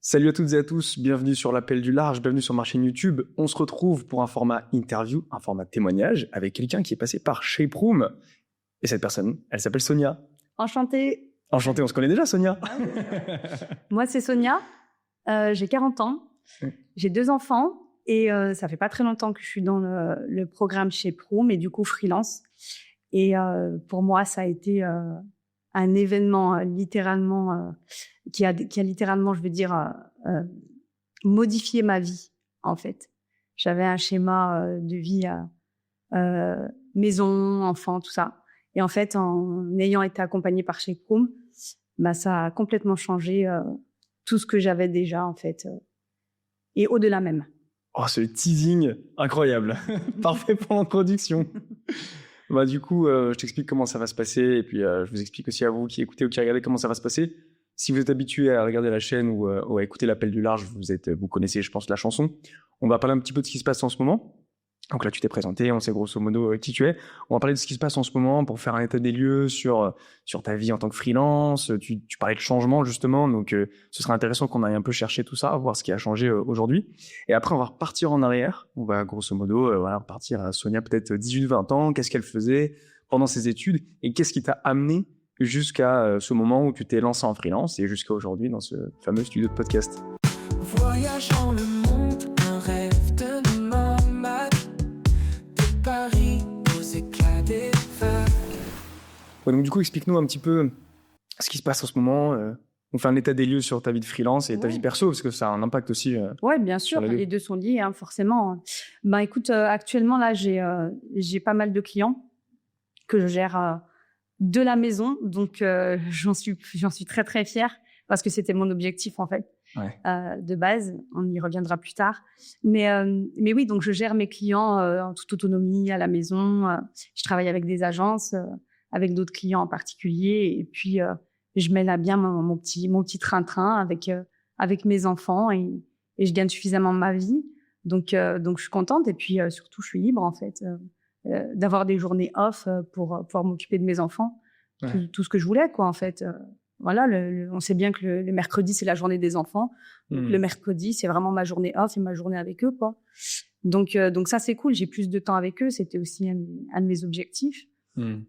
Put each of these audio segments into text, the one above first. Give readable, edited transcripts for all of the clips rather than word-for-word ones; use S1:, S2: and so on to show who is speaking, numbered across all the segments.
S1: Salut à toutes et à tous, bienvenue sur l'Appel du Large, bienvenue sur ma chaîne YouTube. On se retrouve pour un format interview, un format témoignage avec quelqu'un qui est passé par Shape Room. Et cette personne, elle s'appelle Sonia.
S2: Enchantée.
S1: Enchantée, on se connaît déjà, Sonia.
S2: Moi, c'est Sonia, j'ai 40 ans, j'ai 2 enfants et ça fait pas très longtemps que je suis dans le programme Shape Room et du coup freelance. Et pour moi, ça a été un événement littéralement qui a littéralement, je veux dire, modifié ma vie, en fait. J'avais un schéma de vie maison, enfant, tout ça. Et en fait, en ayant été accompagnée par Shape Room, bah, ça a complètement changé tout ce que j'avais déjà, en fait, et au-delà même.
S1: Oh, ce teasing incroyable. Parfait pour l'introduction. Bah, du coup, je t'explique comment ça va se passer et puis je vous explique aussi à vous qui écoutez ou qui regardez comment ça va se passer. Si vous êtes habitué à regarder la chaîne ou à écouter l'Appel du Large, vous connaissez, je pense, la chanson. On va parler un petit peu de ce qui se passe en ce moment. Donc là, tu t'es présenté, on sait grosso modo qui tu es. On va parler de ce qui se passe en ce moment pour faire un état des lieux sur ta vie en tant que freelance. Tu parlais de changement, justement. Donc, ce serait intéressant qu'on aille un peu chercher tout ça, voir ce qui a changé aujourd'hui. Et après, on va repartir en arrière. On va grosso modo repartir à Sonia, peut-être 18-20 ans. Qu'est-ce qu'elle faisait pendant ses études et qu'est-ce qui t'a amené jusqu'à ce moment où tu t'es lancé en freelance et jusqu'à aujourd'hui dans ce fameux studio de podcast.
S3: Voyage dans le monde, un rêve de nomade, de Paris aux éclats des vagues.
S1: Ouais, donc du coup, explique-nous un petit peu ce qui se passe en ce moment. On fait un état des lieux sur ta vie de freelance et ta vie perso, parce que ça a un impact aussi.
S2: Ouais, bien sûr, les deux sont liés, hein, forcément. Ben, écoute, actuellement, là, j'ai pas mal de clients que je gère de la maison, donc j'en suis très très fière parce que c'était mon objectif en fait de base. On y reviendra plus tard, mais oui, donc je gère mes clients en toute autonomie à la maison. Je travaille avec des agences, avec d'autres clients en particulier, et puis je mène à bien mon petit train-train avec mes enfants et je gagne suffisamment ma vie, donc je suis contente et puis surtout je suis libre en fait. D'avoir des journées off pour pouvoir m'occuper de mes enfants, tout ce que je voulais, quoi, en fait. Voilà, on sait bien que le mercredi, c'est la journée des enfants. Donc, le mercredi, c'est vraiment ma journée off et ma journée avec eux, quoi. Donc ça, c'est cool. J'ai plus de temps avec eux. C'était aussi un de mes objectifs.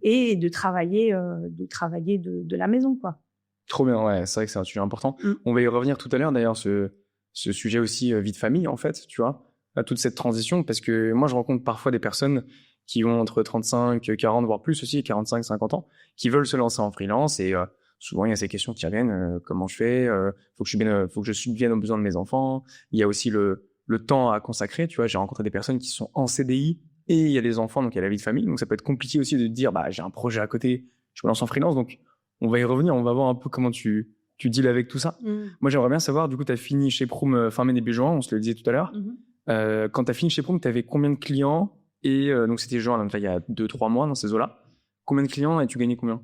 S2: Et de travailler de la maison, quoi.
S1: Trop bien, ouais. C'est vrai que c'est un sujet important. On va y revenir tout à l'heure, d'ailleurs, ce sujet aussi vie de famille, en fait, tu vois, à toute cette transition, parce que moi, je rencontre parfois des personnes qui ont entre 35, 40, voire plus aussi, 45, 50 ans, qui veulent se lancer en freelance et souvent il y a ces questions qui reviennent, comment je fais, faut que je subvienne aux besoins de mes enfants. Il y a aussi le temps à consacrer, tu vois, j'ai rencontré des personnes qui sont en CDI et il y a des enfants, donc il y a la vie de famille, donc ça peut être compliqué aussi de te dire, bah j'ai un projet à côté, je me lance en freelance, donc on va y revenir, on va voir un peu comment tu deals avec tout ça. Moi j'aimerais bien savoir, du coup tu as fini chez Proum fin mai début juin, on se le disait tout à l'heure. Quand tu as fini chez Proum, tu avais combien de clients? Et donc, c'était genre, il y a 2-3 mois dans ces eaux-là. Combien de clients et tu gagnais combien?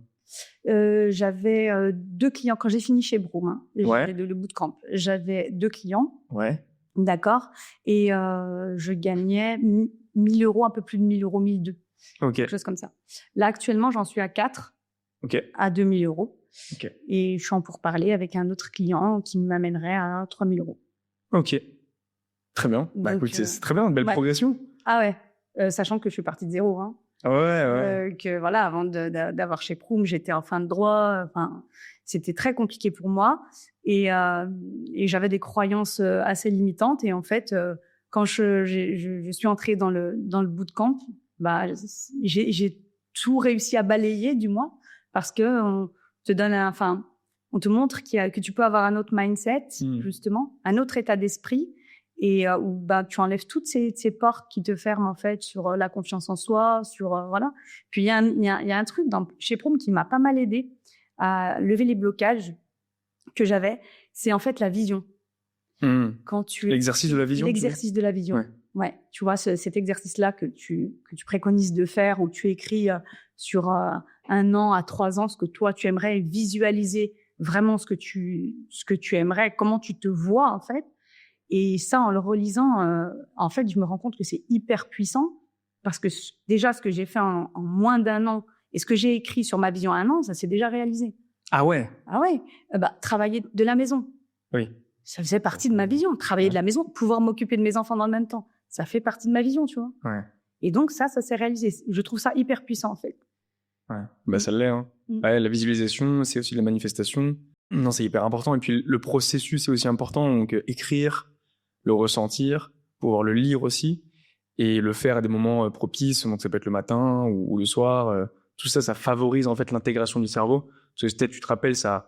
S2: J'avais 2 clients quand j'ai fini chez Broom. Hein. J'avais le bootcamp. J'avais 2 clients.
S1: Ouais.
S2: D'accord. Et je gagnais 1 000 €, un peu plus de 1 000 €, 1 200.
S1: Ok.
S2: Quelque chose comme ça. Là, actuellement, j'en suis à 4.
S1: Ok.
S2: À 2 000 €.
S1: Ok.
S2: Et je suis en pourparlers avec un autre client qui m'amènerait à 3 000 €.
S1: Ok. Très bien. Bah, écoute, c'est très bien, une belle progression.
S2: Ah ouais. Sachant que je suis partie de zéro, hein.
S1: Ouais.
S2: Que voilà, avant d'avoir chez Proum, j'étais en fin de droit. Enfin, c'était très compliqué pour moi et j'avais des croyances assez limitantes. Et en fait, quand je suis entrée dans le bootcamp, bah j'ai tout réussi à balayer, du moins, parce que on te donne, on te montre que tu peux avoir un autre mindset, justement, un autre état d'esprit. Et où bah tu enlèves toutes ces portes qui te ferment en fait sur la confiance en soi, sur voilà. Puis il y a un truc chez Proum qui m'a pas mal aidé à lever les blocages que j'avais, c'est en fait la vision. Quand
S1: l'exercice de la vision.
S2: L'exercice de la vision. Ouais, tu vois cet exercice-là que tu préconises de faire, où tu écris sur 1 an à 3 ans ce que toi tu aimerais, visualiser vraiment ce que tu aimerais, comment tu te vois en fait. Et ça, en le relisant, en fait, je me rends compte que c'est hyper puissant parce que déjà, ce que j'ai fait en moins d'1 an et ce que j'ai écrit sur ma vision 1 an, ça s'est déjà réalisé.
S1: Ah ouais?
S2: Ah ouais. Travailler de la maison.
S1: Oui.
S2: Ça faisait partie de ma vision. Travailler de la maison, pouvoir m'occuper de mes enfants dans le même temps. Ça fait partie de ma vision, tu vois.
S1: Ouais.
S2: Et donc, ça s'est réalisé. Je trouve ça hyper puissant, en fait.
S1: Ouais. Bah, ça l'est, hein. Ouais, la visualisation, c'est aussi la manifestation. Non, c'est hyper important. Et puis, le processus est aussi important. Donc, écrire, le ressentir, pouvoir le lire aussi. Et le faire à des moments propices. Donc, ça peut être le matin ou le soir. Tout ça, ça favorise, en fait, l'intégration du cerveau. Parce que peut-être, tu te rappelles, ça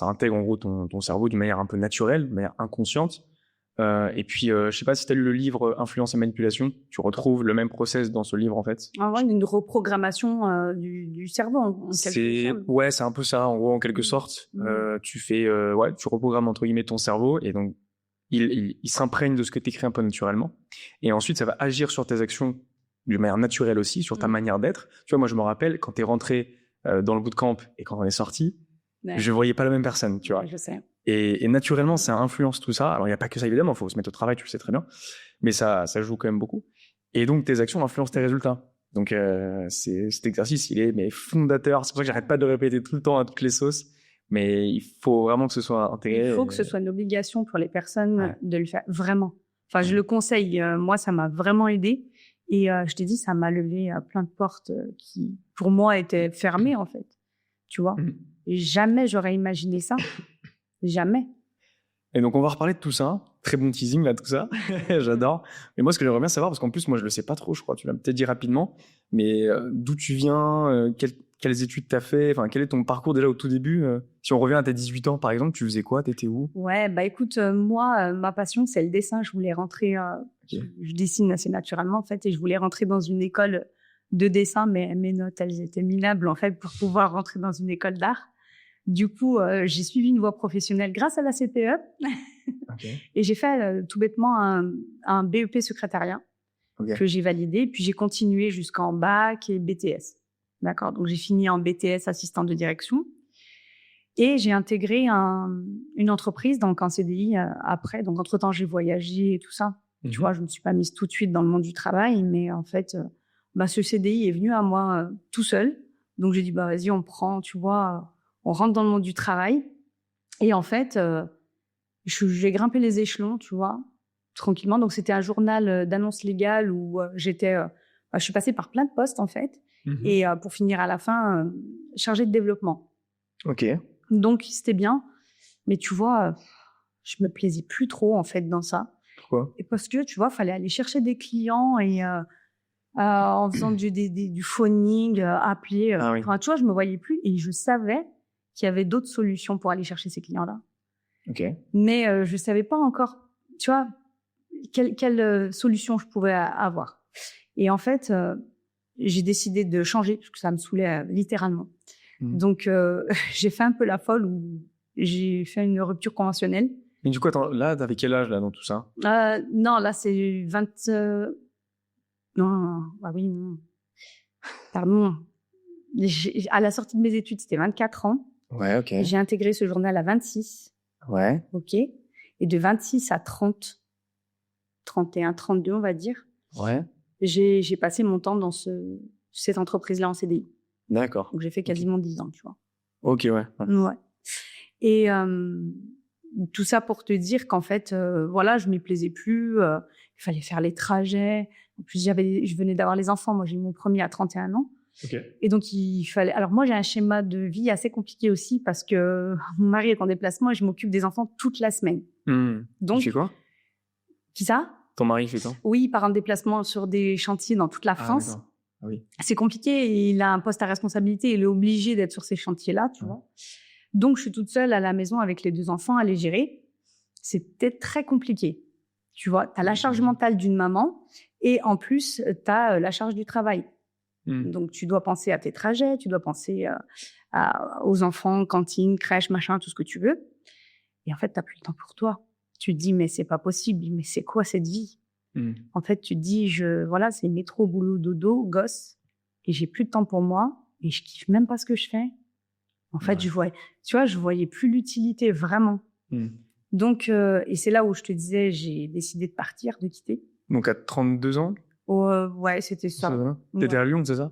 S1: intègre, en gros, ton cerveau d'une manière un peu naturelle, de manière inconsciente. Et puis, je sais pas si tu as lu le livre Influence et manipulation. Tu retrouves le même process dans ce livre, en fait.
S2: En vrai, une reprogrammation du cerveau, en quelque sorte.
S1: Ouais, c'est un peu ça, en gros, en quelque sorte. Tu reprogrammes, entre guillemets, ton cerveau. Et donc, il s'imprègne de ce que tu écris un peu naturellement. Et ensuite, ça va agir sur tes actions d'une manière naturelle aussi, sur ta manière d'être. Tu vois, moi, je me rappelle, quand tu es rentré dans le bootcamp et quand on est sorti, je voyais pas la même personne, tu vois.
S2: Ouais, je sais.
S1: Et naturellement, ça influence tout ça. Alors, il n'y a pas que ça, évidemment, il faut se mettre au travail, tu le sais très bien. Mais ça joue quand même beaucoup. Et donc, tes actions influencent tes résultats. Donc, cet exercice, il est fondateur. C'est pour ça que j'arrête pas de le répéter tout le temps à toutes les sauces. Mais il faut vraiment que ce soit intégré.
S2: Il faut que ce soit une obligation pour les personnes de le faire, vraiment. Enfin, je le conseille. Moi, ça m'a vraiment aidé. Et je t'ai dit, ça m'a levé plein de portes qui, pour moi, étaient fermées, en fait. Tu vois. Et jamais j'aurais imaginé ça. Jamais.
S1: Et donc, on va reparler de tout ça. Très bon teasing, là, tout ça. J'adore. Mais moi, ce que j'aimerais bien savoir, parce qu'en plus, moi, je le sais pas trop, je crois. Tu l'as peut-être dit rapidement. Mais d'où tu viens, quelles études t'as fait, enfin, quel est ton parcours déjà au tout début Si on revient à tes 18 ans, par exemple, tu faisais quoi? T'étais où?
S2: Ouais, bah écoute, moi, ma passion, c'est le dessin. Je voulais rentrer... je dessine assez naturellement, en fait. Et je voulais rentrer dans une école de dessin. Mais mes notes, elles étaient minables, en fait, pour pouvoir rentrer dans une école d'art. Du coup, j'ai suivi une voie professionnelle grâce à la CPE. Et j'ai fait tout bêtement un BEP secrétariat que j'ai validé. Puis j'ai continué jusqu'en bac et BTS. D'accord. Donc j'ai fini en BTS assistant de direction. Et j'ai intégré une entreprise, donc en CDI après. Donc entre-temps, j'ai voyagé et tout ça. Tu vois, je ne me suis pas mise tout de suite dans le monde du travail. Mais en fait, ce CDI est venu à moi tout seul. Donc j'ai dit, vas-y, on prend, tu vois... On rentre dans le monde du travail. Et en fait, j'ai grimpé les échelons, tu vois, tranquillement. Donc, c'était un journal d'annonces légales où je suis passée par plein de postes, en fait. Et pour finir à la fin, chargée de développement.
S1: OK.
S2: Donc, c'était bien. Mais tu vois, je me plaisais plus trop, en fait, dans ça.
S1: Pourquoi?
S2: Et parce que, tu vois, il fallait aller chercher des clients et en faisant du phoning, appeler. Enfin, tu vois, je me voyais plus et je savais qu'il y avait d'autres solutions pour aller chercher ces clients-là.
S1: OK.
S2: Mais je ne savais pas encore, tu vois, quelle solution je pouvais avoir. Et en fait, j'ai décidé de changer parce que ça me saoulait littéralement. Donc, j'ai fait un peu la folle où j'ai fait une rupture conventionnelle.
S1: Mais du coup, attends, là, t'avais quel âge là, dans tout ça?
S2: Non, là, c'est 20... Non, oui, non. Pardon. À la sortie de mes études, c'était 24 ans.
S1: Ouais, OK.
S2: J'ai intégré ce journal à 26.
S1: Ouais.
S2: OK. Et de 26 à 30, 31, 32, on va dire.
S1: Ouais.
S2: J'ai passé mon temps dans cette entreprise-là en CDI.
S1: D'accord.
S2: Donc, j'ai fait quasiment 10 ans, tu vois.
S1: OK, ouais.
S2: Ouais. Et tout ça pour te dire qu'en fait, voilà, je m'y plaisais plus. Il fallait faire les trajets. En plus, je venais d'avoir les enfants. Moi, j'ai eu mon premier à 31 ans.
S1: Okay.
S2: Et donc, il fallait... Alors, moi, j'ai un schéma de vie assez compliqué aussi parce que mon mari est en déplacement et je m'occupe des enfants toute la semaine. Donc,
S1: tu fais quoi?
S2: Qui ça?
S1: Ton mari fait quoi?
S2: Oui, il part en déplacement sur des chantiers dans toute la France.
S1: Ah, oui.
S2: C'est compliqué et il a un poste à responsabilité. Il est obligé d'être sur ces chantiers-là, tu vois. Donc, je suis toute seule à la maison avec les 2 enfants à les gérer. C'est peut-être très compliqué. Tu vois, tu as la charge mentale d'une maman et en plus, tu as la charge du travail. Donc, tu dois penser à tes trajets, tu dois penser aux enfants, cantine, crèche, machin, tout ce que tu veux. Et en fait, tu n'as plus le temps pour toi. Tu te dis, mais c'est pas possible, mais c'est quoi cette vie? En fait, tu te dis, voilà, c'est métro, boulot, dodo, gosse, et j'ai plus de temps pour moi, et je kiffe même pas ce que je fais. En fait, je voyais plus l'utilité, vraiment. Donc, et c'est là où je te disais, j'ai décidé de partir, de quitter.
S1: Donc, à 32 ans?
S2: Ouais, c'était ça.
S1: T'étais à Lyon, c'est ça?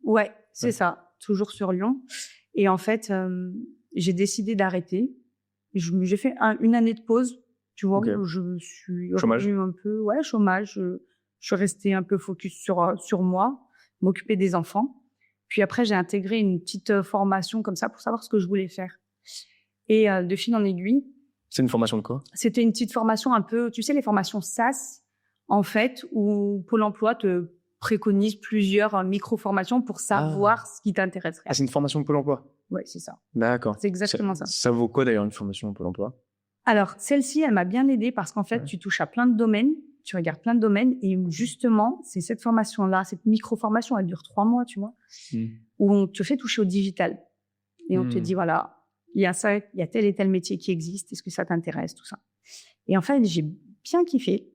S2: Ouais, c'est ça. Toujours sur Lyon. Et en fait, j'ai décidé d'arrêter. J'ai fait une année de pause, tu vois.
S1: Ok.
S2: Je suis
S1: Chômage.
S2: revenue un peu, chômage. Je suis restée un peu focus sur moi, m'occuper des enfants. Puis après, j'ai intégré une petite formation comme ça pour savoir ce que je voulais faire. Et de fil en aiguille,
S1: C'est une formation de quoi?
S2: c'était une petite formation un peu, tu sais, les formations SAS, en fait, où Pôle emploi te préconise plusieurs micro-formations pour savoir ce qui t'intéresserait.
S1: Ah, c'est une formation de Pôle emploi?
S2: Ouais, c'est ça.
S1: D'accord.
S2: C'est exactement ça.
S1: Ça vaut quoi d'ailleurs une formation de Pôle emploi?
S2: Alors, celle-ci, elle m'a bien aidée parce qu'en fait, tu touches à plein de domaines, tu regardes plein de domaines et justement, c'est cette formation-là, cette micro-formation, elle dure 3 mois, tu vois, où on te fait toucher au digital. Et on te dit, voilà, il y a ça, il y a tel et tel métier qui existe, est-ce que ça t'intéresse, tout ça. Et en fait, j'ai bien kiffé.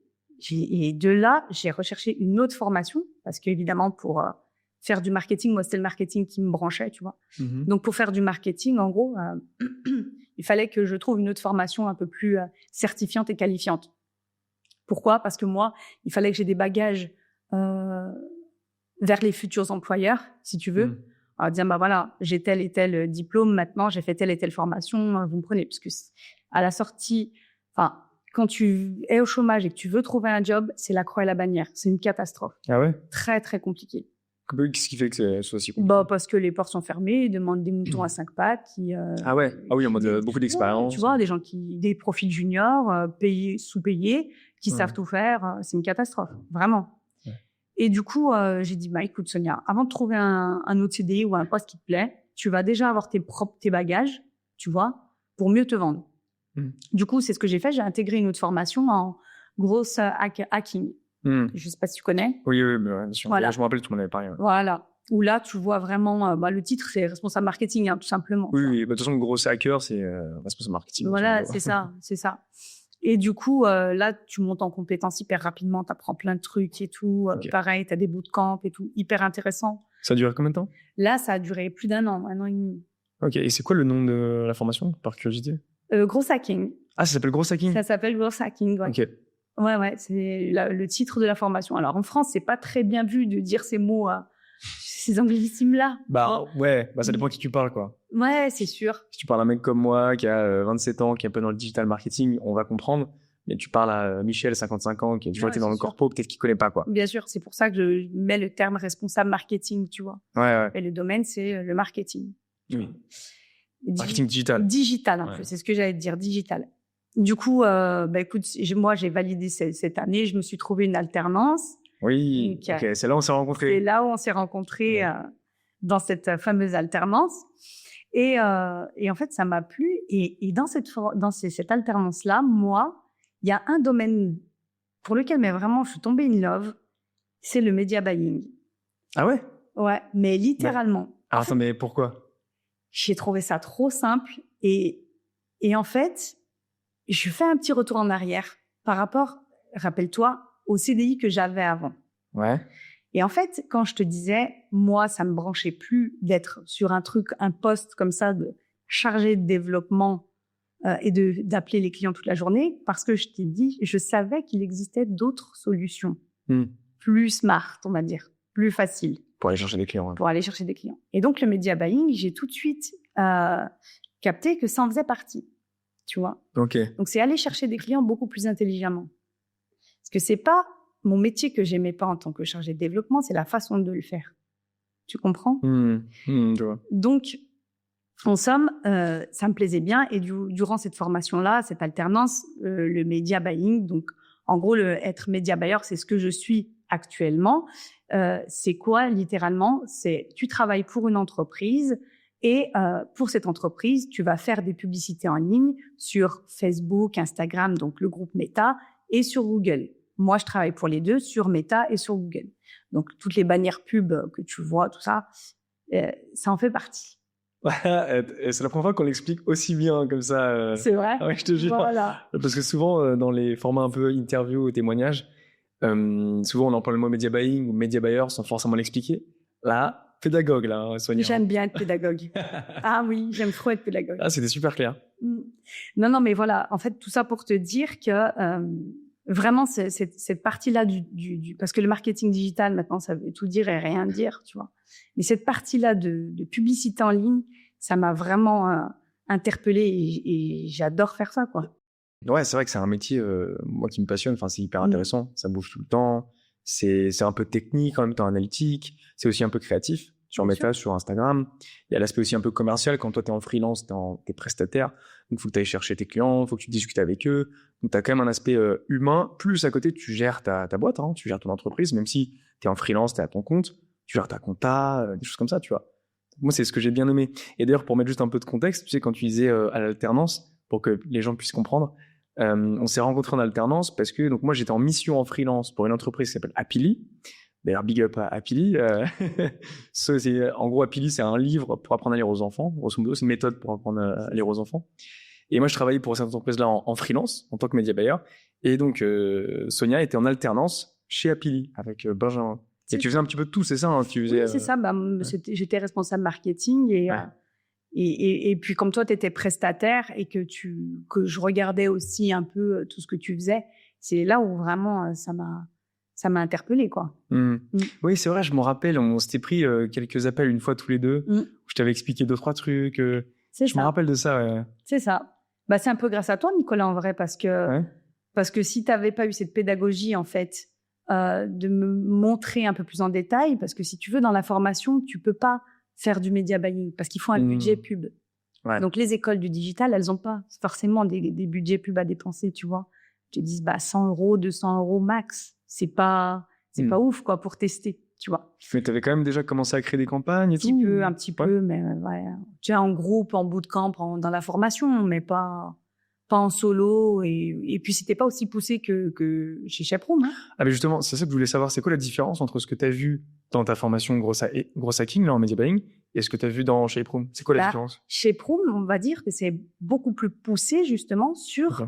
S2: Et de là, j'ai recherché une autre formation parce qu'évidemment, pour faire du marketing, moi, c'était le marketing qui me branchait, tu vois. Donc, pour faire du marketing, en gros, il fallait que je trouve une autre formation un peu plus certifiante et qualifiante. Pourquoi? Parce que moi, il fallait que j'ai des bagages vers les futurs employeurs, si tu veux. Alors, dire, bah voilà, j'ai tel et tel diplôme, maintenant, j'ai fait telle et telle formation, vous me prenez. Parce que à la sortie, enfin, quand tu es au chômage et que tu veux trouver un job, c'est la croix et la bannière. C'est une catastrophe.
S1: Ah ouais?
S2: Très, très compliqué.
S1: Qu'est-ce qui fait que c'est soit si compliqué?
S2: Bah, parce que les portes sont fermées, ils demandent des moutons à 5 pattes.
S1: Ah ouais? Ah oui, en mode beaucoup d'expérience.
S2: Tu vois, des profils juniors, payés, sous-payés, qui savent tout faire. C'est une catastrophe, vraiment. Ouais. Et du coup, j'ai dit, bah, écoute, Sonia, avant de trouver un autre CDI ou un poste qui te plaît, tu vas déjà avoir tes bagages, tu vois, pour mieux te vendre. Du coup, c'est ce que j'ai fait. J'ai intégré une autre formation en grosse hacking. Je ne sais pas si tu connais.
S1: Oui, bien sûr. Voilà. Je me rappelle, tu m'en avais parlé. Ouais.
S2: Voilà. Où là, tu vois vraiment, le titre, c'est responsable marketing, hein, tout simplement.
S1: Oui, de toute façon, gros hacker, c'est responsable marketing.
S2: Voilà, c'est ça. Et du coup, là, tu montes en compétences hyper rapidement, tu apprends plein de trucs et tout. Pareil, tu as des bootcamps et tout, hyper intéressant.
S1: Ça a duré combien de temps?
S2: Là, ça a duré plus d'1 an et demi.
S1: Ok, et c'est quoi le nom de la formation, par curiosité?
S2: Gros hacking.
S1: Ah, ça s'appelle gros hacking?
S2: Ça s'appelle gros hacking, ouais.
S1: Ok.
S2: Ouais, c'est le titre de la formation. Alors, en France, c'est pas très bien vu de dire ces mots, ces anglicismes-là.
S1: Ça dépend à qui tu parles, quoi.
S2: Ouais, c'est sûr.
S1: Si tu parles à un mec comme moi, qui a 27 ans, qui est un peu dans le digital marketing, on va comprendre. Mais tu parles à Michel, 55 ans, qui a toujours été dans le corpo, peut-être qu'il connaît pas, quoi.
S2: Bien sûr, c'est pour ça que je mets le terme responsable marketing, tu vois.
S1: Ouais.
S2: Et le domaine, c'est le marketing.
S1: Oui. Marketing digital.
S2: Digital, en fait. C'est ce que j'allais te dire, digital. Du coup, écoute, moi, j'ai validé cette année. Je me suis trouvé une alternance.
S1: Oui, ok. C'est là où on s'est rencontrés.
S2: C'est là où on s'est rencontrés dans cette fameuse alternance. Et en fait, ça m'a plu. Et dans cette alternance-là, moi, il y a un domaine pour lequel, mais vraiment, je suis tombée in love. C'est le media buying.
S1: Ah ouais?
S2: Ouais, mais littéralement.
S1: Ouais. Alors, attends, mais pourquoi?
S2: J'ai trouvé ça trop simple. Et en fait, je fais un petit retour en arrière par rapport, rappelle-toi, au CDI que j'avais avant.
S1: Ouais.
S2: Et en fait, quand je te disais, moi, ça me branchait plus d'être sur un poste comme ça de chargé de développement et d'appeler les clients toute la journée, parce que je t'ai dit, je savais qu'il existait d'autres solutions plus smart, on va dire, plus faciles.
S1: Pour aller chercher des clients. Ouais.
S2: Pour aller chercher des clients. Et donc, le media buying, j'ai tout de suite capté que ça en faisait partie. Tu vois.
S1: Ok.
S2: Donc, c'est aller chercher des clients beaucoup plus intelligemment. Parce que c'est pas mon métier que j'aimais pas en tant que chargé de développement, c'est la façon de le faire. Tu comprends?
S1: Je vois.
S2: Donc, en somme, ça me plaisait bien. Et durant cette formation-là, cette alternance, le media buying, donc en gros, être media buyer, c'est ce que je suis actuellement. C'est quoi, littéralement? C'est tu travailles pour une entreprise et pour cette entreprise, tu vas faire des publicités en ligne sur Facebook, Instagram, donc le groupe Meta, et sur Google. Moi, je travaille pour les deux, sur Meta et sur Google. Donc, toutes les bannières pub que tu vois, tout ça, ça en fait partie.
S1: C'est la première fois qu'on l'explique aussi bien comme ça.
S2: C'est vrai.
S1: Ouais, je te jure.
S2: Voilà.
S1: Parce que souvent, dans les formats un peu interview ou témoignages, souvent on emploie le mot media buying ou media buyer sans forcément l'expliquer. Là, pédagogue, là, Sonia.
S2: J'aime bien être pédagogue. Ah oui, j'aime trop être pédagogue.
S1: Ah, c'était super clair.
S2: Non, mais voilà. En fait, tout ça pour te dire que vraiment, cette partie-là parce que le marketing digital, maintenant, ça veut tout dire et rien dire, tu vois. Mais cette partie-là de publicité en ligne, ça m'a vraiment interpellée et j'adore faire ça, quoi.
S1: Ouais, c'est vrai que c'est un métier, moi, qui me passionne. Enfin, c'est hyper intéressant. Ça bouge tout le temps. C'est un peu technique, en même temps analytique. C'est aussi un peu créatif. Sur Meta, sur Instagram. Il y a l'aspect aussi un peu commercial. Quand toi, t'es en freelance, t'es prestataire. Donc, faut que t'ailles chercher tes clients, faut que tu discutes avec eux. Donc, t'as quand même un aspect humain. Plus à côté, tu gères ta boîte, hein, tu gères ton entreprise. Même si t'es en freelance, t'es à ton compte. Tu gères ta compta, des choses comme ça, tu vois. Moi, c'est ce que j'ai bien aimé. Et d'ailleurs, pour mettre juste un peu de contexte, tu sais, quand tu disais à l'alternance, pour que les gens puissent comprendre, on s'est rencontrés en alternance parce que donc moi, j'étais en mission en freelance pour une entreprise qui s'appelle Happily. D'ailleurs, big up à Happily. En gros, Happily, c'est un livre pour apprendre à lire aux enfants. Grosso modo, c'est une méthode pour apprendre à lire aux enfants. Et moi, je travaillais pour cette entreprise-là en freelance, en tant que média buyer. Et donc, Sonia était en alternance chez Happily avec Benjamin. Et tu faisais un petit peu de tout, c'est ça, hein, tu faisais,
S2: Oui, c'est ça. J'étais responsable marketing et puis comme toi, tu étais prestataire et que je regardais aussi un peu tout ce que tu faisais, c'est là où vraiment ça m'a interpellée, quoi.
S1: Oui, c'est vrai, je me rappelle, on s'était pris quelques appels une fois tous les deux, où je t'avais expliqué 2-3 trucs. Je me rappelle de ça, ouais.
S2: C'est ça. C'est un peu grâce à toi, Nicolas, en vrai, parce que si tu n'avais pas eu cette pédagogie, en fait, de me montrer un peu plus en détail, parce que si tu veux, dans la formation, tu peux pas faire du media buying, parce qu'il faut un budget pub. Ouais. Donc, les écoles du digital, elles n'ont pas forcément des budgets pub à dépenser, tu vois. Ils te disent 100 €, 200 € max. C'est pas ouf, quoi, pour tester, tu vois.
S1: Mais tu avais quand même déjà commencé à créer des campagnes et tout.
S2: Un petit peu, mais ouais. Tu vois, en groupe, en bootcamp, dans la formation, mais pas en solo. Et puis, c'était pas aussi poussé que chez Shaperoom. Hein.
S1: Ah, mais justement, c'est ça que je voulais savoir. C'est quoi la différence entre ce que tu as vu dans ta formation Gross Hacking, là, en media buying, et ce que tu as vu dans Shaperoom? C'est quoi la différence?
S2: Shaperoom, on va dire que c'est beaucoup plus poussé, justement, sur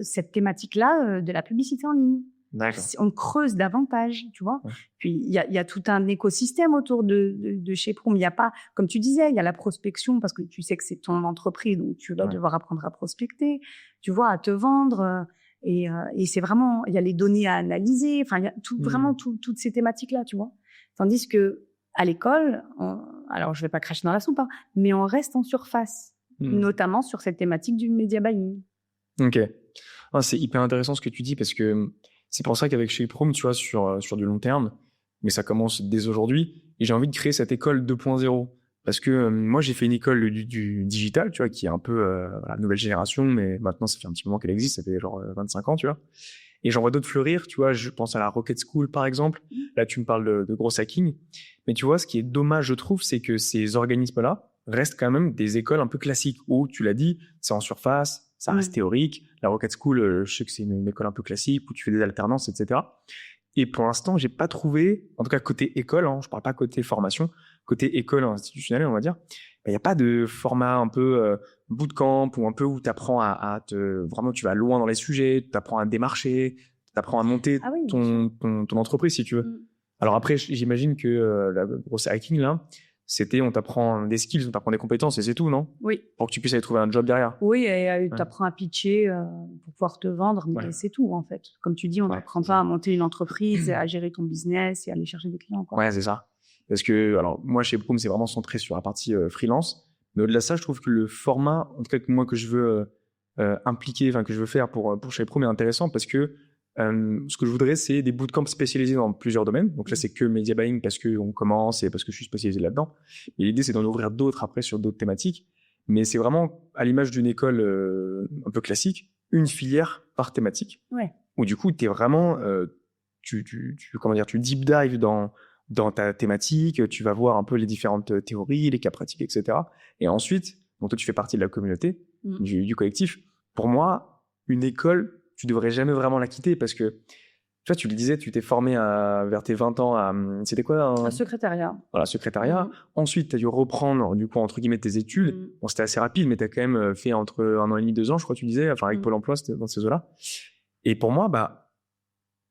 S2: cette thématique-là de la publicité en ligne.
S1: D'accord.
S2: On creuse davantage, tu vois. Ouais. Puis, il y a tout un écosystème autour de Shaperoom. Il y a pas, comme tu disais, il y a la prospection parce que tu sais que c'est ton entreprise, donc tu vas devoir apprendre à prospecter, tu vois, à te vendre. Et c'est vraiment, il y a les données à analyser. Enfin, il y a vraiment toutes ces thématiques-là, tu vois. Tandis que à l'école, alors je vais pas cracher dans la soupe, hein, mais on reste en surface, notamment sur cette thématique du media buying.
S1: Ok. C'est hyper intéressant ce que tu dis parce que c'est pour ça qu'avec Shaperoom, tu vois, sur du long terme, mais ça commence dès aujourd'hui, et j'ai envie de créer cette école 2.0. Parce que moi, j'ai fait une école du digital, tu vois, qui est un peu la nouvelle génération, mais maintenant, ça fait un petit moment qu'elle existe, ça fait genre 25 ans, tu vois. Et j'en vois d'autres fleurir, tu vois, je pense à la Rocket School, par exemple. Là, tu me parles de Gross Hacking. Mais tu vois, ce qui est dommage, je trouve, c'est que ces organismes-là restent quand même des écoles un peu classiques, où, tu l'as dit, c'est en surface, ça reste théorique. La Rocket School, je sais que c'est une école un peu classique où tu fais des alternances, etc. Et pour l'instant, j'ai pas trouvé, en tout cas côté école, hein, je parle pas côté formation, côté école institutionnelle, on va dire, il y a pas de format un peu bootcamp ou un peu où t'apprends vraiment tu vas loin dans les sujets, t'apprends à démarcher, t'apprends à monter ton entreprise si tu veux. Alors après, j'imagine que la Gross Hacking là, on t'apprend des skills, on t'apprend des compétences et c'est tout, non?
S2: Oui.
S1: Pour que tu puisses aller trouver un job derrière.
S2: Oui, et t'apprends à pitcher pour pouvoir te vendre, mais c'est tout, en fait. Comme tu dis, on t'apprend pas à monter une entreprise, à gérer ton business et à aller chercher des clients, quoi.
S1: Ouais, c'est ça. Parce que, alors, moi, chez Shaperoom, c'est vraiment centré sur la partie freelance. Mais au-delà de ça, je trouve que le format, en tout cas, que je veux impliquer, que je veux faire pour Shaperoom est intéressant parce que ce que je voudrais, c'est des bootcamps spécialisés dans plusieurs domaines. Donc là, c'est que media buying parce qu'on commence et parce que je suis spécialisé là-dedans. Et l'idée, c'est d'en ouvrir d'autres après sur d'autres thématiques. Mais c'est vraiment à l'image d'une école un peu classique, une filière par thématique.
S2: Ouais.
S1: Où du coup, t'es vraiment, tu deep dive dans ta thématique, tu vas voir un peu les différentes théories, les cas pratiques, etc. Et ensuite, donc toi, tu fais partie de la communauté, du collectif. Pour moi, une école, tu devrais jamais vraiment la quitter parce que, tu vois, tu le disais, tu t'es formé vers tes 20 ans c'était quoi?
S2: Un secrétariat.
S1: Voilà, secrétariat. Ensuite, tu as dû reprendre, du coup, entre guillemets, tes études. Bon, c'était assez rapide, mais tu as quand même fait entre 1 an et demi, 2 ans, je crois, tu disais, enfin, avec Pôle emploi, c'était dans ces eaux-là. Et pour moi,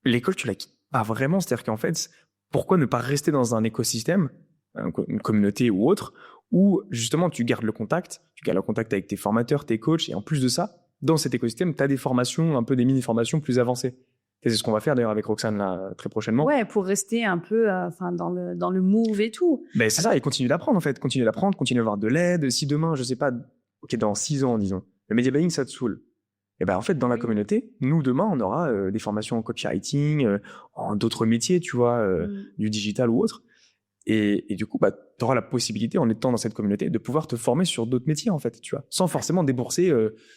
S1: l'école, tu la quittes pas vraiment. C'est-à-dire qu'en fait, pourquoi ne pas rester dans un écosystème, une communauté ou autre, où justement, tu gardes le contact avec tes formateurs, tes coachs, et en plus de ça, dans cet écosystème, tu as des formations, un peu des mini-formations plus avancées. Et c'est ce qu'on va faire d'ailleurs avec Roxane là, très prochainement.
S2: Ouais, pour rester un peu dans le move et tout.
S1: Ben, c'est ça, et continuer d'apprendre en fait. Continuer d'apprendre, continuer d'avoir de l'aide. Si demain, je sais pas, ok, dans 6 ans, disons, le media buying, ça te saoule. Et ben en fait, dans la communauté, nous, demain, on aura des formations en copywriting, en d'autres métiers, tu vois, du digital ou autre. Et du coup, bah, tu auras la possibilité, en étant dans cette communauté, de pouvoir te former sur d'autres métiers, en fait, tu vois, sans forcément débourser.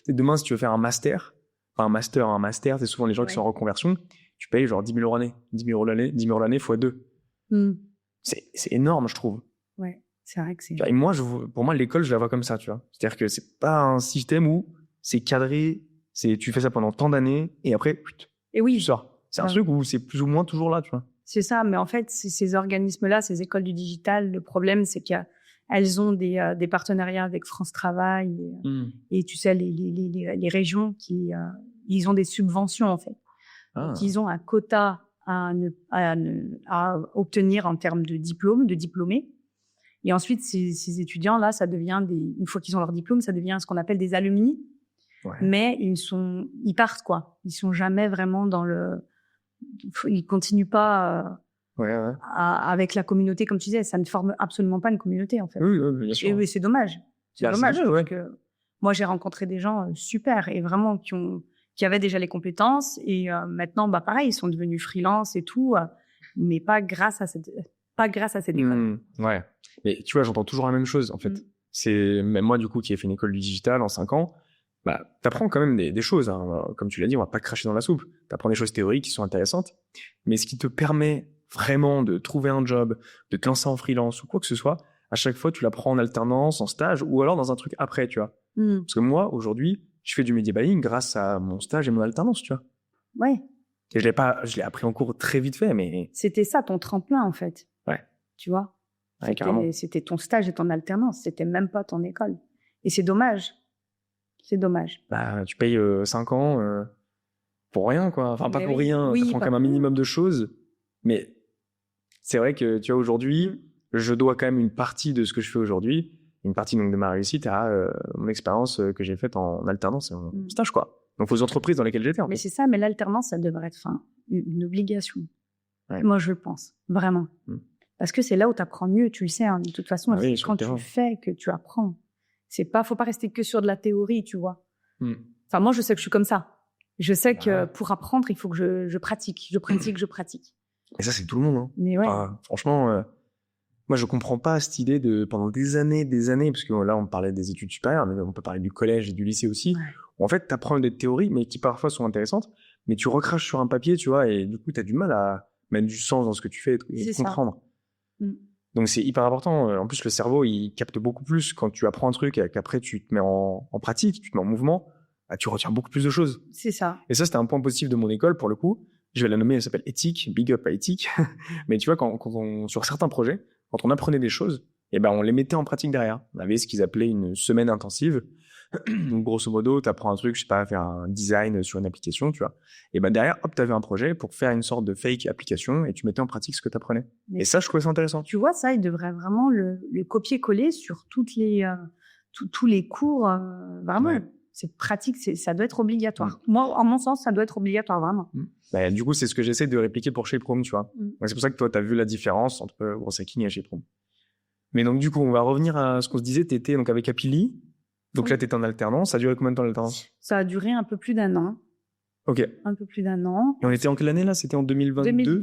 S1: Demain, si tu veux faire un master, c'est souvent les gens qui sont en reconversion, tu payes genre 10 000 € l'année. 10 000 € l'année, 10 000 € l'année fois 2. C'est énorme, je trouve.
S2: Ouais, c'est vrai que c'est...
S1: Et moi, pour moi, l'école, je la vois comme ça, tu vois. C'est-à-dire que c'est pas un système où c'est cadré, tu fais ça pendant tant d'années, et après,
S2: et oui,
S1: tu sors. C'est un truc où c'est plus ou moins toujours là, tu vois.
S2: C'est ça, mais en fait, ces organismes-là, ces écoles du digital, le problème, c'est qu'elles ont des partenariats avec France Travail et tu sais, les régions ils ont des subventions, en fait. Donc, ils ont un quota à obtenir en termes de diplômés. Et ensuite, ces étudiants-là, une fois qu'ils ont leur diplôme, ça devient ce qu'on appelle des alumni. Ouais. Mais ils partent, quoi. Ils sont jamais vraiment ils continuent pas avec la communauté, comme tu disais. Ça ne forme absolument pas une communauté, en fait.
S1: Oui, bien sûr.
S2: Et oui, c'est dommage. C'est dommage parce que moi, j'ai rencontré des gens super et vraiment qui avaient déjà les compétences et maintenant, bah pareil, ils sont devenus freelance et tout, mais pas grâce à cette école.
S1: Ouais. Mais tu vois, j'entends toujours la même chose, en fait. C'est même moi, du coup, qui ai fait une école du digital en 5 ans. Bah, t'apprends quand même des choses, hein. Comme tu l'as dit, on va pas cracher dans la soupe. T'apprends des choses théoriques qui sont intéressantes, mais ce qui te permet vraiment de trouver un job, de te lancer en freelance ou quoi que ce soit, à chaque fois, tu l'apprends en alternance, en stage ou alors dans un truc après, tu vois. Parce que moi, aujourd'hui, je fais du media buying grâce à mon stage et mon alternance, tu vois.
S2: Ouais.
S1: Et je l'ai appris en cours très vite fait, mais...
S2: C'était ça, ton tremplin, en fait.
S1: Ouais.
S2: Tu vois.
S1: Ouais, carrément.
S2: C'était ton stage et ton alternance. C'était même pas ton école. Et c'est dommage. C'est dommage.
S1: Bah, tu payes 5 ans pour rien, quoi. Enfin, pas pour rien.
S2: Oui,
S1: t'apprends quand même un minimum de choses. Mais c'est vrai que, tu vois, aujourd'hui, je dois quand même une partie de ce que je fais aujourd'hui, une partie donc de ma réussite à mon expérience que j'ai faite en alternance et en stage, quoi. Donc, aux entreprises dans lesquelles j'étais.
S2: Mais c'est ça, mais l'alternance, ça devrait être une obligation.
S1: Ouais.
S2: Moi, je le pense, vraiment. Parce que c'est là où tu apprends mieux, tu le sais, hein, de toute façon, c'est quand tu fais que tu apprends. Faut pas rester que sur de la théorie, tu vois. Enfin, moi, je sais que je suis comme ça. Je sais que pour apprendre, il faut que je pratique. Je pratique.
S1: Et ça, c'est tout le monde, hein.
S2: Mais ouais.
S1: Franchement, moi, je comprends pas cette idée pendant des années, parce que là, on parlait des études supérieures, mais on peut parler du collège et du lycée aussi, où en fait, t'apprends des théories, mais qui parfois sont intéressantes, mais tu recraches sur un papier, tu vois, et du coup, t'as du mal à mettre du sens dans ce que tu fais et comprendre. Donc, c'est hyper important. En plus, le cerveau, il capte beaucoup plus quand tu apprends un truc et qu'après, tu te mets en pratique, tu te mets en mouvement, bah, tu retiens beaucoup plus de choses.
S2: C'est ça.
S1: Et ça, c'était un point positif de mon école, pour le coup. Je vais la nommer, elle s'appelle Éthique, big up à Éthique. Mais tu vois, sur certains projets, quand on apprenait des choses, et ben, on les mettait en pratique derrière. On avait ce qu'ils appelaient une semaine intensive. Donc, grosso modo, t'apprends un truc, je sais pas, faire un design sur une application, tu vois. Et ben, derrière, hop, t'avais un projet pour faire une sorte de fake application et tu mettais en pratique ce que t'apprenais. Et ça, je trouvais ça intéressant.
S2: Tu vois, ça, il devrait vraiment le copier-coller sur tous les cours, vraiment. Ouais. C'est pratique, ça doit être obligatoire. Moi, en mon sens, ça doit être obligatoire, vraiment.
S1: Bah, du coup, c'est ce que j'essaie de répliquer pour Shape Room, tu vois. Donc, c'est pour ça que toi, t'as vu la différence entre Grosse Hacking et Shape Room. Mais donc, du coup, on va revenir à ce qu'on se disait. T'étais donc avec Happily. Donc là, t'étais en alternance. Ça a duré combien de temps l'alternance ?
S2: Ça a duré un peu plus d'1 an.
S1: Ok.
S2: Un peu plus d'1 an.
S1: Et on était en quelle année là ? C'était en 2022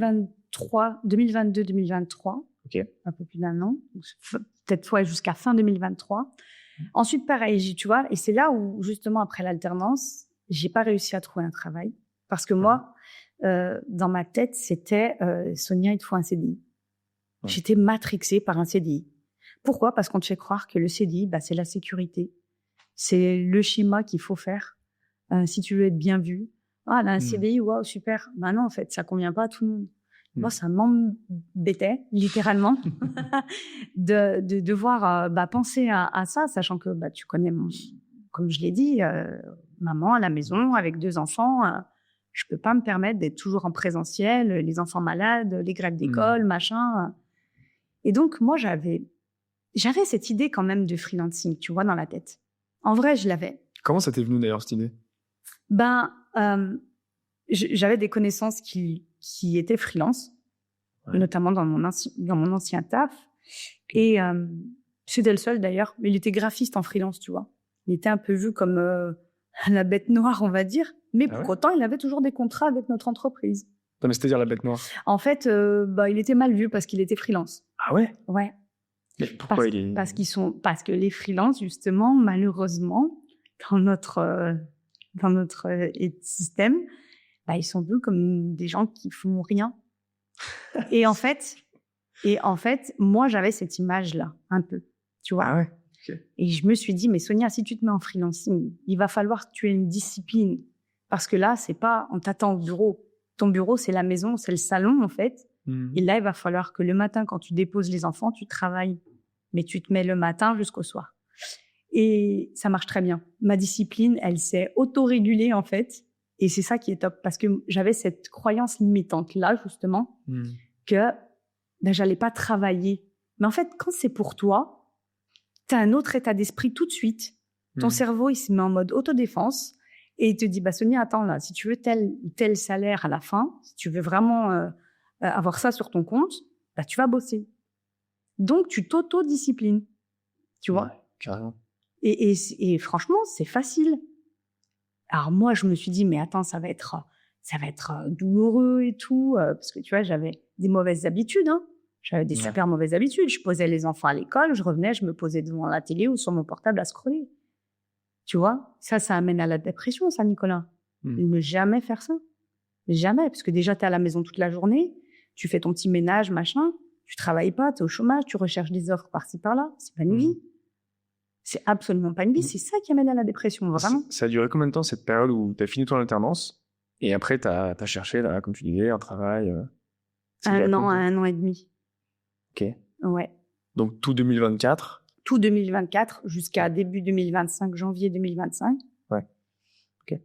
S2: 2022-2023.
S1: Ok.
S2: Un peu plus d'1 an. Peut-être jusqu'à fin 2023. Ensuite, pareil, tu vois, et c'est là où, justement, après l'alternance, j'ai pas réussi à trouver un travail. Parce que moi, dans ma tête, c'était Sonia, il te faut un CDI. J'étais matrixée par un CDI. Pourquoi ? Parce qu'on te fait croire que le CDI, bah, c'est la sécurité. C'est le schéma qu'il faut faire si tu veux être bien vu. Ah, là, un CDI, waouh, super. Bah non, en fait, ça convient pas à tout le monde. Moi, ça m'embêtait, littéralement, de devoir penser à ça, sachant que bah, tu connais, comme je l'ai dit, maman à la maison avec 2 enfants. Je peux pas me permettre d'être toujours en présentiel, les enfants malades, les grèves d'école, machin. Et donc, moi, j'avais cette idée quand même de freelancing, tu vois, dans la tête. En vrai, je l'avais.
S1: Comment ça t'est venu d'ailleurs, cette idée ?
S2: J'avais des connaissances qui étaient freelance, notamment dans mon ancien taf. Et c'était le seul d'ailleurs, mais il était graphiste en freelance, tu vois. Il était un peu vu comme la bête noire, on va dire. Mais
S1: Ah
S2: pour
S1: ouais
S2: autant, il avait toujours des contrats avec notre entreprise.
S1: Non, mais c'est-à-dire la bête noire.
S2: En fait, il était mal vu parce qu'il était freelance.
S1: Ah ouais?
S2: Ouais.
S1: Mais pourquoi il est...
S2: Parce que les freelances, justement, malheureusement, dans notre système, ils sont vus comme des gens qui font rien. Et en fait, moi, j'avais cette image-là, un peu, tu vois.
S1: Ah ouais? Okay.
S2: Et je me suis dit, mais Sonia, si tu te mets en freelancing, il va falloir que tu aies une discipline. Parce que là, c'est pas, on t'attend au bureau. Ton bureau, c'est la maison, c'est le salon, en fait. Et là, il va falloir que le matin, quand tu déposes les enfants, tu travailles. Mais tu te mets le matin jusqu'au soir. Et ça marche très bien. Ma discipline, elle s'est autorégulée, en fait. Et c'est ça qui est top. Parce que j'avais cette croyance limitante-là, justement, que j'allais pas travailler. Mais en fait, quand c'est pour toi, tu as un autre état d'esprit tout de suite. Ton cerveau, il se met en mode autodéfense. Et il te dit, Sonia, attends, là, si tu veux tel ou tel salaire à la fin, si tu veux vraiment avoir ça sur ton compte, tu vas bosser. Donc, tu t'auto-disciplines. Tu vois?
S1: Ouais, carrément.
S2: Et franchement, c'est facile. Alors moi, je me suis dit, mais attends, ça va être douloureux et tout, parce que tu vois, j'avais des mauvaises habitudes, hein. J'avais des super mauvaises habitudes. Je posais les enfants à l'école, je revenais, je me posais devant la télé ou sur mon portable à scroller. Tu vois? Ça amène à la dépression, ça, Nicolas. Ne jamais faire ça. Jamais, parce que déjà, t'es à la maison toute la journée, tu fais ton petit ménage, machin, tu travailles pas, t'es au chômage, tu recherches des offres par-ci, par-là. C'est pas une vie. C'est absolument pas une vie. C'est ça qui amène à la dépression, vraiment.
S1: Ça a duré combien de temps, cette période où t'as fini ton alternance et après t'as cherché, là, comme tu disais, un travail?
S2: Un an et demi.
S1: Ok.
S2: Ouais.
S1: Donc, tout 2024?
S2: Tout 2024 jusqu'à début 2025, janvier 2025.
S1: Ouais. Ok.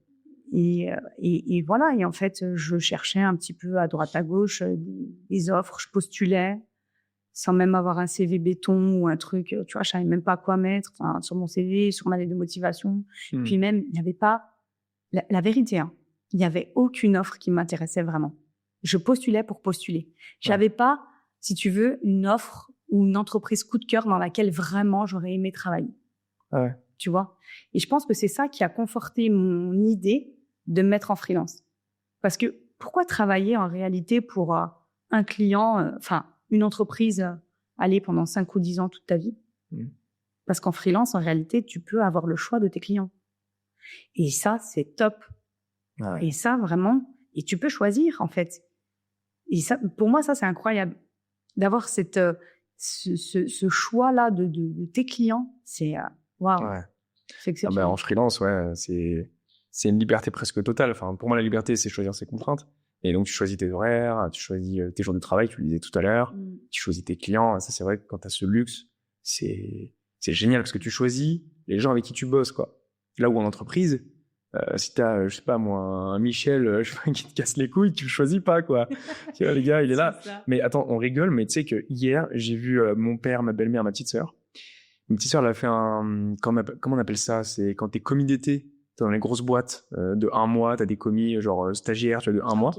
S2: Et voilà. Et en fait, je cherchais un petit peu à droite, à gauche des offres. Je postulais sans même avoir un CV béton ou un truc. Tu vois, je savais même pas quoi mettre sur mon CV, sur ma lettre de motivation. Puis même, il n'y avait pas... La vérité, hein, il n'y avait aucune offre qui m'intéressait vraiment. Je postulais pour postuler. J'avais pas, si tu veux, une offre ou une entreprise coup de cœur dans laquelle vraiment j'aurais aimé travailler.
S1: Ouais.
S2: Tu vois? Et je pense que c'est ça qui a conforté mon idée de me mettre en freelance. Parce que pourquoi travailler en réalité pour un client, une entreprise, aller pendant 5 ou 10 ans toute ta vie? Parce qu'en freelance, en réalité, tu peux avoir le choix de tes clients. Et ça, c'est top. Ah ouais. Et ça, vraiment, et tu peux choisir, en fait. Et ça, pour moi, ça, c'est incroyable. D'avoir ce choix-là de tes clients, c'est waouh. Ouais. C'est exceptionnel.
S1: En freelance, c'est une liberté presque totale. Enfin, pour moi, la liberté, c'est choisir ses contraintes. Et donc, tu choisis tes horaires, tu choisis tes jours de travail, tu le disais tout à l'heure, tu choisis tes clients. Ça, c'est vrai que quand tu as ce luxe, c'est génial parce que tu choisis les gens avec qui tu bosses, quoi. Là où en entreprise, si t'as, je sais pas moi, un Michel, qui te casse les couilles, tu le choisis pas, quoi. Tu vois, les gars, il est là. Mais attends, on rigole, mais tu sais que hier, j'ai vu mon père, ma belle-mère, ma petite sœur. Une petite sœur, elle a fait comment on appelle ça? C'est quand t'es commis d'été. T'es dans les grosses boîtes de 1 mois, t'as des commis genre stagiaires, tu vois, de 1 mois.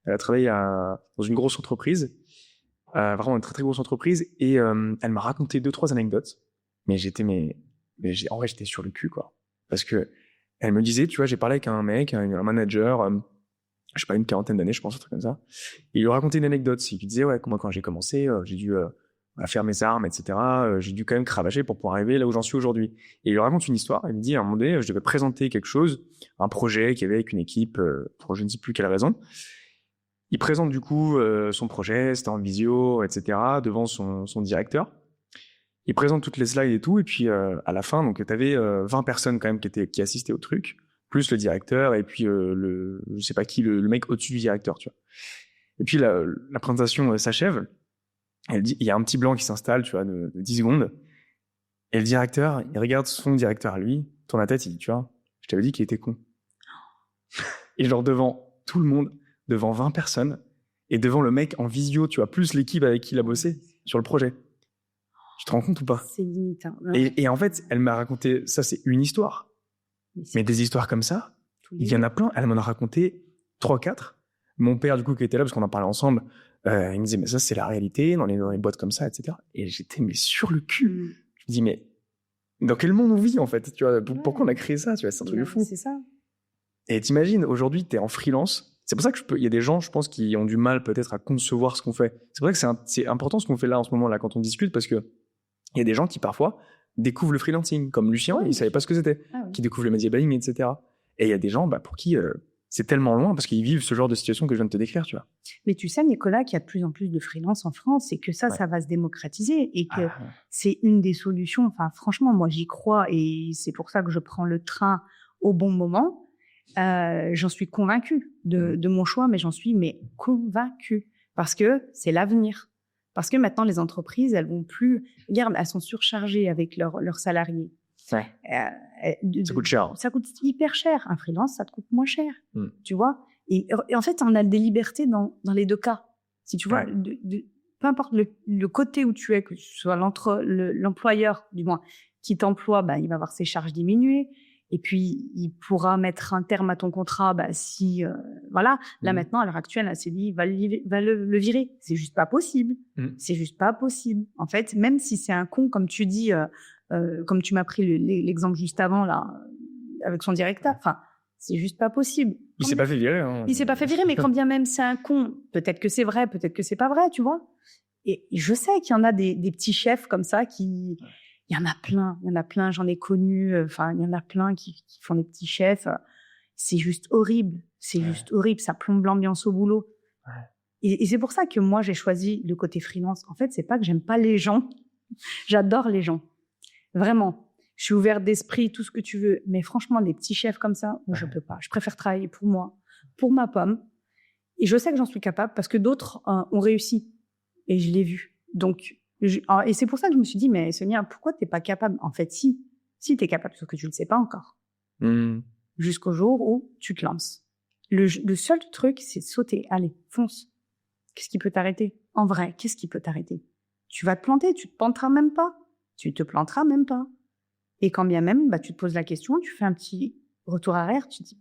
S1: Elle a travaillé dans une grosse entreprise, vraiment une très très grosse entreprise, et elle m'a raconté 2-3 anecdotes. Mais en vrai, j'étais sur le cul, quoi. Parce que elle me disait, tu vois, j'ai parlé avec un mec, un manager, je sais pas, une 40aine d'années, je pense, un truc comme ça. Et il lui racontait une anecdote. Il lui disait, ouais, moi, quand j'ai commencé, j'ai dû faire mes armes, etc. J'ai dû quand même cravacher pour pouvoir arriver là où j'en suis aujourd'hui. Et il lui raconte une histoire. Il me dit, à un moment donné, je devais présenter quelque chose, un projet qu'il y avait avec une équipe, pour je ne sais plus quelle raison. Il présente du coup son projet, c'était en visio, etc., devant son directeur. Il présente toutes les slides et tout, et puis à la fin, donc t'avais 20 personnes quand même qui assistaient au truc, plus le directeur et puis je sais pas qui, le mec au-dessus du directeur, tu vois. Et puis la présentation s'achève. Elle dit, il y a un petit blanc qui s'installe, tu vois, de 10 secondes. Et le directeur, il regarde son directeur à lui, tourne la tête, il dit, tu vois, je t'avais dit qu'il était con. Et genre devant tout le monde, devant 20 personnes, et devant le mec en visio, tu vois, plus l'équipe avec qui il a bossé sur le projet. Tu te rends compte ou pas?
S2: C'est limite. Hein.
S1: Et en fait, elle m'a raconté, ça c'est une histoire. Mais des histoires comme ça, il y en a plein. Elle m'en a raconté 3-4. Mon père, du coup, qui était là, parce qu'on en parlait ensemble, il me disait, mais ça c'est la réalité, dans les boîtes comme ça, etc. Et j'étais, mais sur le cul. Je me dis, mais Dans quel monde on vit, en fait, tu vois?
S2: Ouais.
S1: Pourquoi on a créé ça, tu vois? C'est un truc de fou.
S2: C'est ça.
S1: Et t'imagines, aujourd'hui, t'es en freelance. C'est pour ça que il y a des gens, je pense, qui ont du mal peut-être à concevoir ce qu'on fait. C'est pour ça que c'est important ce qu'on fait là en ce moment, là, quand on discute, parce que il y a des gens qui parfois découvrent le freelancing, comme Lucien, il savait pas ce que c'était, qui découvrent le media buying, etc. Et il y a des gens, pour qui c'est tellement loin parce qu'ils vivent ce genre de situation que je viens de te décrire, tu vois.
S2: Mais tu sais, Nicolas, qu'il y a de plus en plus de freelance en France et que ça va se démocratiser et que c'est une des solutions. Enfin, franchement, moi, j'y crois et c'est pour ça que je prends le train au bon moment. J'en suis convaincue de mon choix, mais j'en suis convaincue parce que c'est l'avenir. Parce que maintenant, les entreprises, elles vont plus... Regarde, elles sont surchargées avec leurs salariés.
S1: Ouais. Ça coûte cher.
S2: Ça coûte hyper cher. Un freelance, ça te coûte moins cher. Tu vois, et en fait, on a des libertés dans les deux cas. Si tu vois, peu importe le côté où tu es, que ce soit l'employeur, du moins, qui t'emploie, il va avoir ses charges diminuées. Et puis, il pourra mettre un terme à ton contrat si... voilà. Là, maintenant, à l'heure actuelle, elle s'est dit, va le virer. C'est juste pas possible. C'est juste pas possible. En fait, même si c'est un con, comme tu dis, comme tu m'as pris l'exemple juste avant, là, avec son directeur, enfin, c'est juste pas possible.
S1: Il s'est pas fait virer. Hein.
S2: Il s'est pas fait virer, mais quand bien même c'est un con, peut-être que c'est vrai, peut-être que c'est pas vrai, tu vois. Et je sais qu'il y en a des petits chefs comme ça qui... Il y en a plein, j'en ai connu, enfin, il y en a plein qui font des petits chefs. C'est juste horrible, juste horrible, ça plombe l'ambiance au boulot. Ouais. Et c'est pour ça que moi, j'ai choisi le côté freelance. En fait, c'est pas que j'aime pas les gens, j'adore les gens. Vraiment. Je suis ouverte d'esprit, tout ce que tu veux. Mais franchement, les petits chefs comme ça, je peux pas. Je préfère travailler pour moi, pour ma pomme. Et je sais que j'en suis capable parce que d'autres ont réussi. Et je l'ai vu. Donc, et c'est pour ça que je me suis dit, mais Sonia, pourquoi t'es pas capable? En fait, si t'es capable, sauf que tu le sais pas encore. Jusqu'au jour où tu te lances. Le seul truc, c'est de sauter. Allez, fonce. Qu'est-ce qui peut t'arrêter? En vrai, qu'est-ce qui peut t'arrêter? Tu vas te planter, tu te planteras même pas. Tu te planteras même pas. Et quand bien même, tu te poses la question, tu fais un petit retour arrière, tu te dis,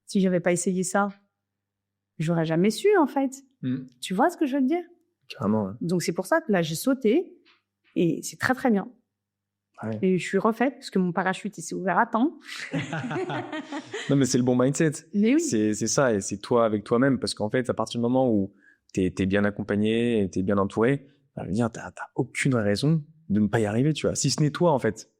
S2: si j'avais pas essayé ça, j'aurais jamais su, en fait. Tu vois ce que je veux te dire?
S1: Carrément. Ouais.
S2: Donc, c'est pour ça que là, j'ai sauté et c'est très, très bien. Ouais. Et je suis refaite parce que mon parachute, il s'est ouvert à temps.
S1: Non, mais c'est le bon mindset.
S2: Mais oui.
S1: C'est ça, et c'est toi avec toi-même, parce qu'en fait, à partir du moment où t'es bien accompagné et t'es bien entouré, je veux dire, t'as aucune raison de ne pas y arriver, tu vois. Si ce n'est toi, en fait.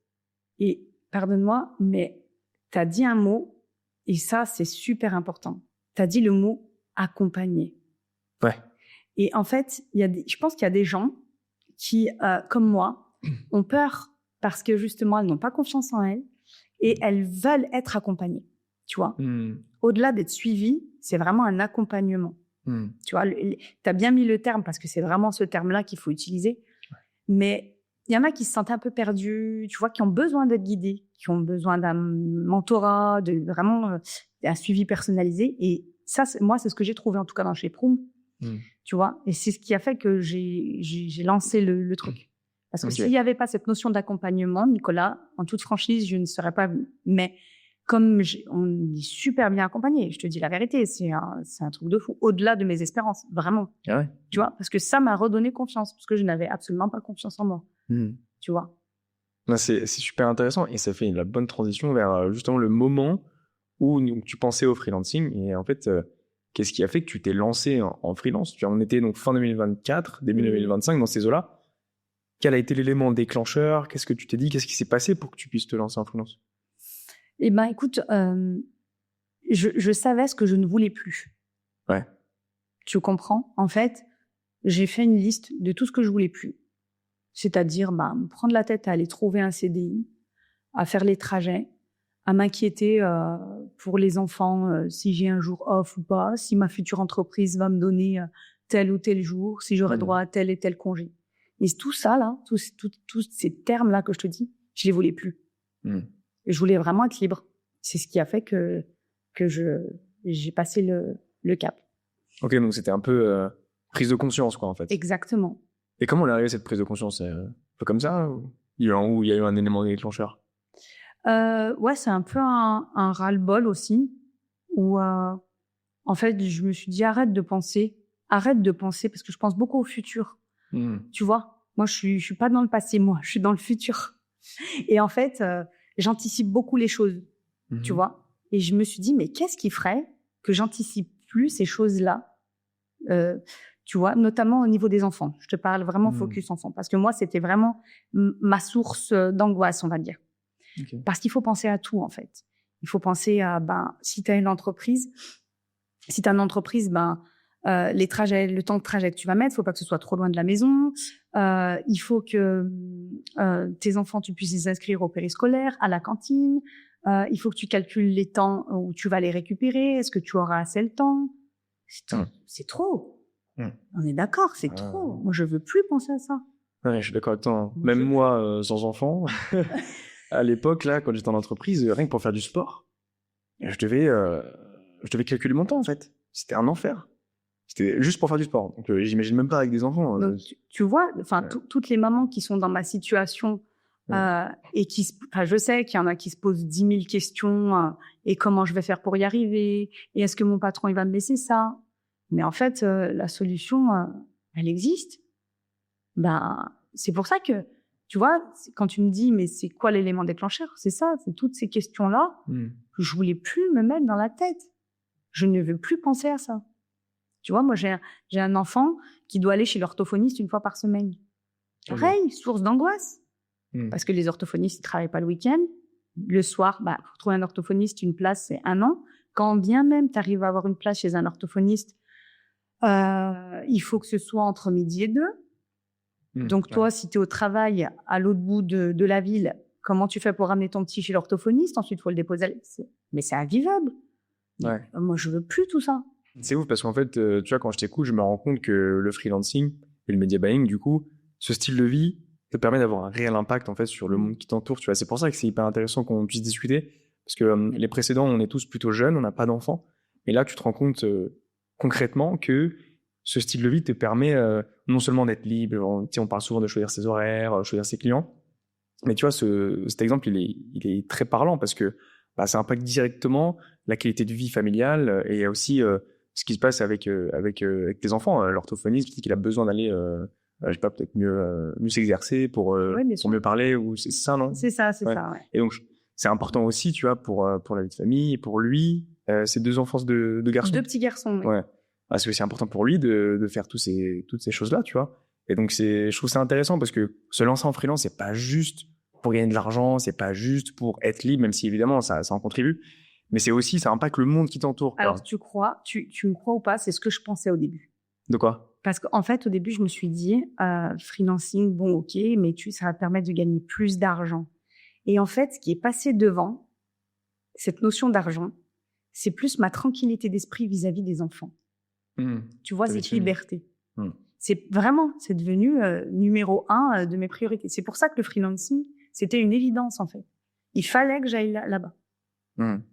S2: Et pardonne-moi, mais t'as dit un mot, et ça, c'est super important. T'as dit le mot accompagner.
S1: Ouais.
S2: Et en fait, je pense qu'il y a des gens qui, comme moi, ont peur parce que justement, elles n'ont pas confiance en elles et elles veulent être accompagnées. Tu vois, au-delà d'être suivies, c'est vraiment un accompagnement. Tu vois, tu as bien mis le terme parce que c'est vraiment ce terme-là qu'il faut utiliser. Ouais. Mais il y en a qui se sentent un peu perdus, tu vois, qui ont besoin d'être guidés, qui ont besoin d'un mentorat, de vraiment un suivi personnalisé. Et ça, moi, c'est ce que j'ai trouvé en tout cas dans chez Proum. Tu vois, et c'est ce qui a fait que j'ai lancé le truc. Parce que s'il n'y avait pas cette notion d'accompagnement, Nicolas, en toute franchise, je ne serais pas venue. Mais comme on est super bien accompagné, je te dis la vérité, c'est un truc de fou, au-delà de mes espérances, vraiment.
S1: Ah ouais.
S2: Tu vois, parce que ça m'a redonné confiance, parce que je n'avais absolument pas confiance en moi. Tu vois.
S1: C'est super intéressant, et ça fait la bonne transition vers justement le moment où tu pensais au freelancing, et en fait... qu'est-ce qui a fait que tu t'es lancé en freelance? Tu en étais donc fin 2024, début 2025 dans ces eaux-là. Quel a été l'élément déclencheur? Qu'est-ce que tu t'es dit? Qu'est-ce qui s'est passé pour que tu puisses te lancer en freelance?
S2: Eh ben, écoute, je savais ce que je ne voulais plus.
S1: Ouais.
S2: Tu comprends? En fait, j'ai fait une liste de tout ce que je voulais plus. C'est-à-dire, me prendre la tête à aller trouver un CDI, à faire les trajets, à m'inquiéter pour les enfants, si j'ai un jour off ou pas, si ma future entreprise va me donner tel ou tel jour, si j'aurai droit à tel et tel congé. Et tout ça, là, tous ces termes-là que je te dis, je les voulais plus. Et je voulais vraiment être libre. C'est ce qui a fait que j'ai passé le cap.
S1: Ok, donc c'était un peu prise de conscience, quoi, en fait.
S2: Exactement.
S1: Et comment on est arrivé à cette prise de conscience? Un peu comme ça, ou il y a eu un élément déclencheur?
S2: Ouais, c'est un peu un ras-le-bol aussi, où en fait, je me suis dit arrête de penser, parce que je pense beaucoup au futur. Tu vois, moi, je suis pas dans le passé, moi, je suis dans le futur. Et en fait, j'anticipe beaucoup les choses, tu vois. Et je me suis dit, mais qu'est-ce qui ferait que j'anticipe plus ces choses-là, tu vois, notamment au niveau des enfants. Je te parle vraiment focus enfant, parce que moi, c'était vraiment ma source d'angoisse, on va dire.
S1: Okay.
S2: Parce qu'il faut penser à tout, en fait. Il faut penser à, si tu as une entreprise, les trajets, le temps de trajet que tu vas mettre, il faut pas que ce soit trop loin de la maison. Il faut que tes enfants, tu puisses les inscrire au périscolaire, à la cantine. Il faut que tu calcules les temps où tu vas les récupérer. Est-ce que tu auras assez le temps? C'est trop. On est d'accord, c'est trop. Moi, je veux plus penser à ça.
S1: Ouais, je suis d'accord avec toi. Même moi, sans enfant, à l'époque, là, quand j'étais en entreprise, rien que pour faire du sport, je devais calculer mon temps, en fait. C'était un enfer. C'était juste pour faire du sport. Donc, j'imagine même pas avec des enfants.
S2: Donc, tu vois, toutes les mamans qui sont dans ma situation et je sais qu'il y en a qui se posent 10 000 questions et comment je vais faire pour y arriver et est-ce que mon patron il va me laisser ça? Mais en fait, la solution, elle existe. C'est pour ça que, tu vois, quand tu me dis, mais c'est quoi l'élément déclencheur? C'est ça, c'est toutes ces questions-là que je voulais plus me mettre dans la tête. Je ne veux plus penser à ça. Tu vois, moi, j'ai un enfant qui doit aller chez l'orthophoniste une fois par semaine. Pareil, source d'angoisse. Parce que les orthophonistes, ils travaillent pas le week-end. Le soir, pour trouver un orthophoniste, une place, c'est 1 an. Quand bien même tu arrives à avoir une place chez un orthophoniste, il faut que ce soit entre midi et 2. Donc, toi, si tu es au travail à l'autre bout de la ville, comment tu fais pour ramener ton petit chez l'orthophoniste? Ensuite, il faut le déposer. Mais c'est invivable.
S1: Ouais.
S2: Moi, je veux plus tout ça.
S1: C'est ouf parce qu'en fait, tu vois, quand je t'écoute, je me rends compte que le freelancing et le media buying, du coup, ce style de vie te permet d'avoir un réel impact, en fait, sur le monde qui t'entoure. Tu vois, c'est pour ça que c'est hyper intéressant qu'on puisse discuter. Parce que les précédents, on est tous plutôt jeunes, on n'a pas d'enfants. Et là, tu te rends compte concrètement que ce style de vie te permet non seulement d'être libre, on parle souvent de choisir ses horaires, choisir ses clients, mais tu vois, cet exemple, il est très parlant parce que ça impacte directement la qualité de vie familiale et il y a aussi ce qui se passe avec tes enfants. L'orthophoniste dit qu'il a besoin d'aller, je sais pas, peut-être mieux s'exercer pour mieux parler, ou c'est ça, non?
S2: C'est ça, c'est ça, ouais.
S1: Et donc, c'est important aussi, tu vois, pour la vie de famille, pour lui, ces 2 enfants de garçons.
S2: 2 petits garçons, oui.
S1: Ouais. C'est aussi important pour lui de faire toutes ces choses-là, tu vois. Et donc, je trouve ça intéressant parce que se lancer en freelance, c'est pas juste pour gagner de l'argent, c'est pas juste pour être libre, même si évidemment, ça en contribue. Mais c'est aussi, ça impacte le monde qui t'entoure.
S2: Alors, tu me crois ou pas, c'est ce que je pensais au début.
S1: De quoi?
S2: Parce qu'en fait, au début, je me suis dit, freelancing, bon, ok, mais ça va te permettre de gagner plus d'argent. Et en fait, ce qui est passé devant cette notion d'argent, c'est plus ma tranquillité d'esprit vis-à-vis des enfants. Tu vois, cette liberté. C'est devenu numéro 1 de mes priorités. C'est pour ça que le freelancing, c'était une évidence, en fait. Il fallait que j'aille là-bas.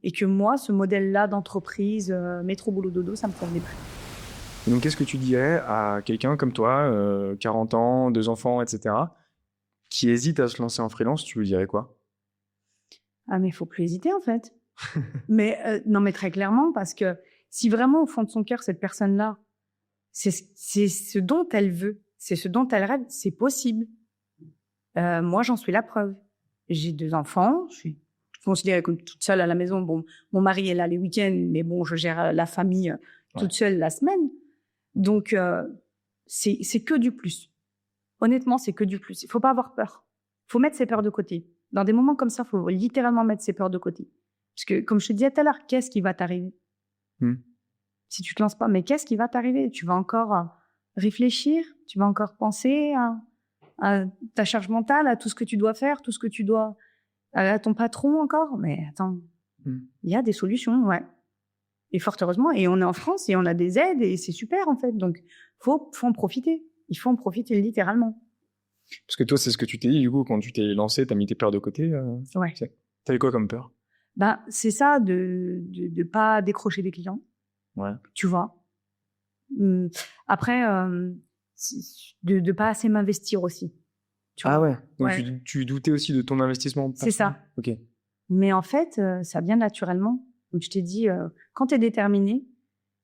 S2: Et que moi, ce modèle-là d'entreprise, métro, boulot, dodo, ça me convenait plus.
S1: Et donc, qu'est-ce que tu dirais à quelqu'un comme toi, 40 ans, 2 enfants, etc., qui hésite à se lancer en freelance? Tu lui dirais quoi?
S2: Mais il faut plus hésiter, en fait. Mais très clairement, parce que si vraiment, au fond de son cœur, cette personne-là, c'est ce dont elle veut, c'est ce dont elle rêve, c'est possible. Moi, j'en suis la preuve. J'ai 2 enfants, je suis considérée comme toute seule à la maison. Bon, mon mari est là les week-ends, mais bon, je gère la famille toute seule la semaine. Donc, c'est que du plus. Honnêtement, c'est que du plus. Il faut pas avoir peur. Il faut mettre ses peurs de côté. Dans des moments comme ça, il faut littéralement mettre ses peurs de côté. Parce que, comme je te disais tout à l'heure, qu'est-ce qui va t'arriver? Si tu te lances pas, mais qu'est-ce qui va t'arriver? Tu vas encore réfléchir, tu vas encore penser à ta charge mentale, à tout ce que tu dois faire, tout ce que tu dois... à ton patron encore. Mais attends, il y a des solutions, ouais. Et fort heureusement, et on est en France, et on a des aides, et c'est super, en fait. Donc, faut en profiter. Il faut en profiter littéralement.
S1: Parce que toi, c'est ce que tu t'es dit, du coup, quand tu t'es lancé, t'as mis tes peurs de côté.
S2: Ouais.
S1: T'avais quoi comme peur?
S2: C'est ça, de pas décrocher des clients.
S1: Ouais.
S2: Tu vois. Après, de pas assez m'investir aussi. Tu vois.
S1: Ouais. Donc, tu doutais aussi de ton investissement personnel.
S2: C'est ça.
S1: Ok.
S2: Mais en fait, ça vient naturellement. Donc, je t'ai dit, quand tu es déterminé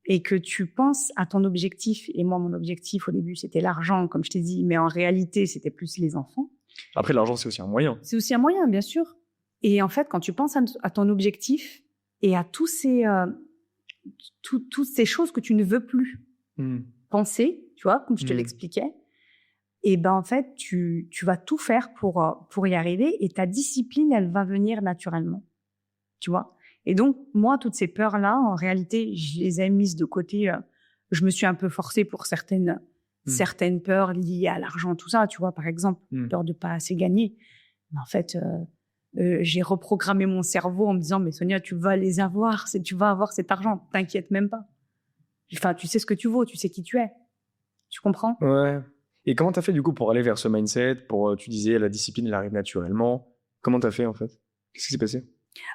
S2: et que tu penses à ton objectif, et moi, mon objectif au début, c'était l'argent, comme je t'ai dit, mais en réalité, c'était plus les enfants.
S1: Après, l'argent, c'est aussi un moyen.
S2: C'est aussi un moyen, bien sûr. Et en fait, quand tu penses à ton objectif et à toutes ces choses que tu ne veux plus penser, tu vois, comme je te l'expliquais, et ben en fait, tu vas tout faire pour y arriver et ta discipline, elle va venir naturellement, tu vois. Et donc, moi, toutes ces peurs-là, en réalité, je les ai mises de côté. Je me suis un peu forcée pour certaines peurs liées à l'argent, tout ça, tu vois, par exemple, peur de pas assez gagner. Mais en fait, j'ai reprogrammé mon cerveau en me disant, mais Sonia, tu vas les avoir, tu vas avoir cet argent, t'inquiète même pas. Enfin, tu sais ce que tu vaux, tu sais qui tu es. Tu comprends?
S1: Ouais. Et comment t'as fait du coup pour aller vers ce mindset, tu disais, la discipline, elle arrive naturellement. Comment t'as fait en fait? Qu'est-ce qui s'est passé?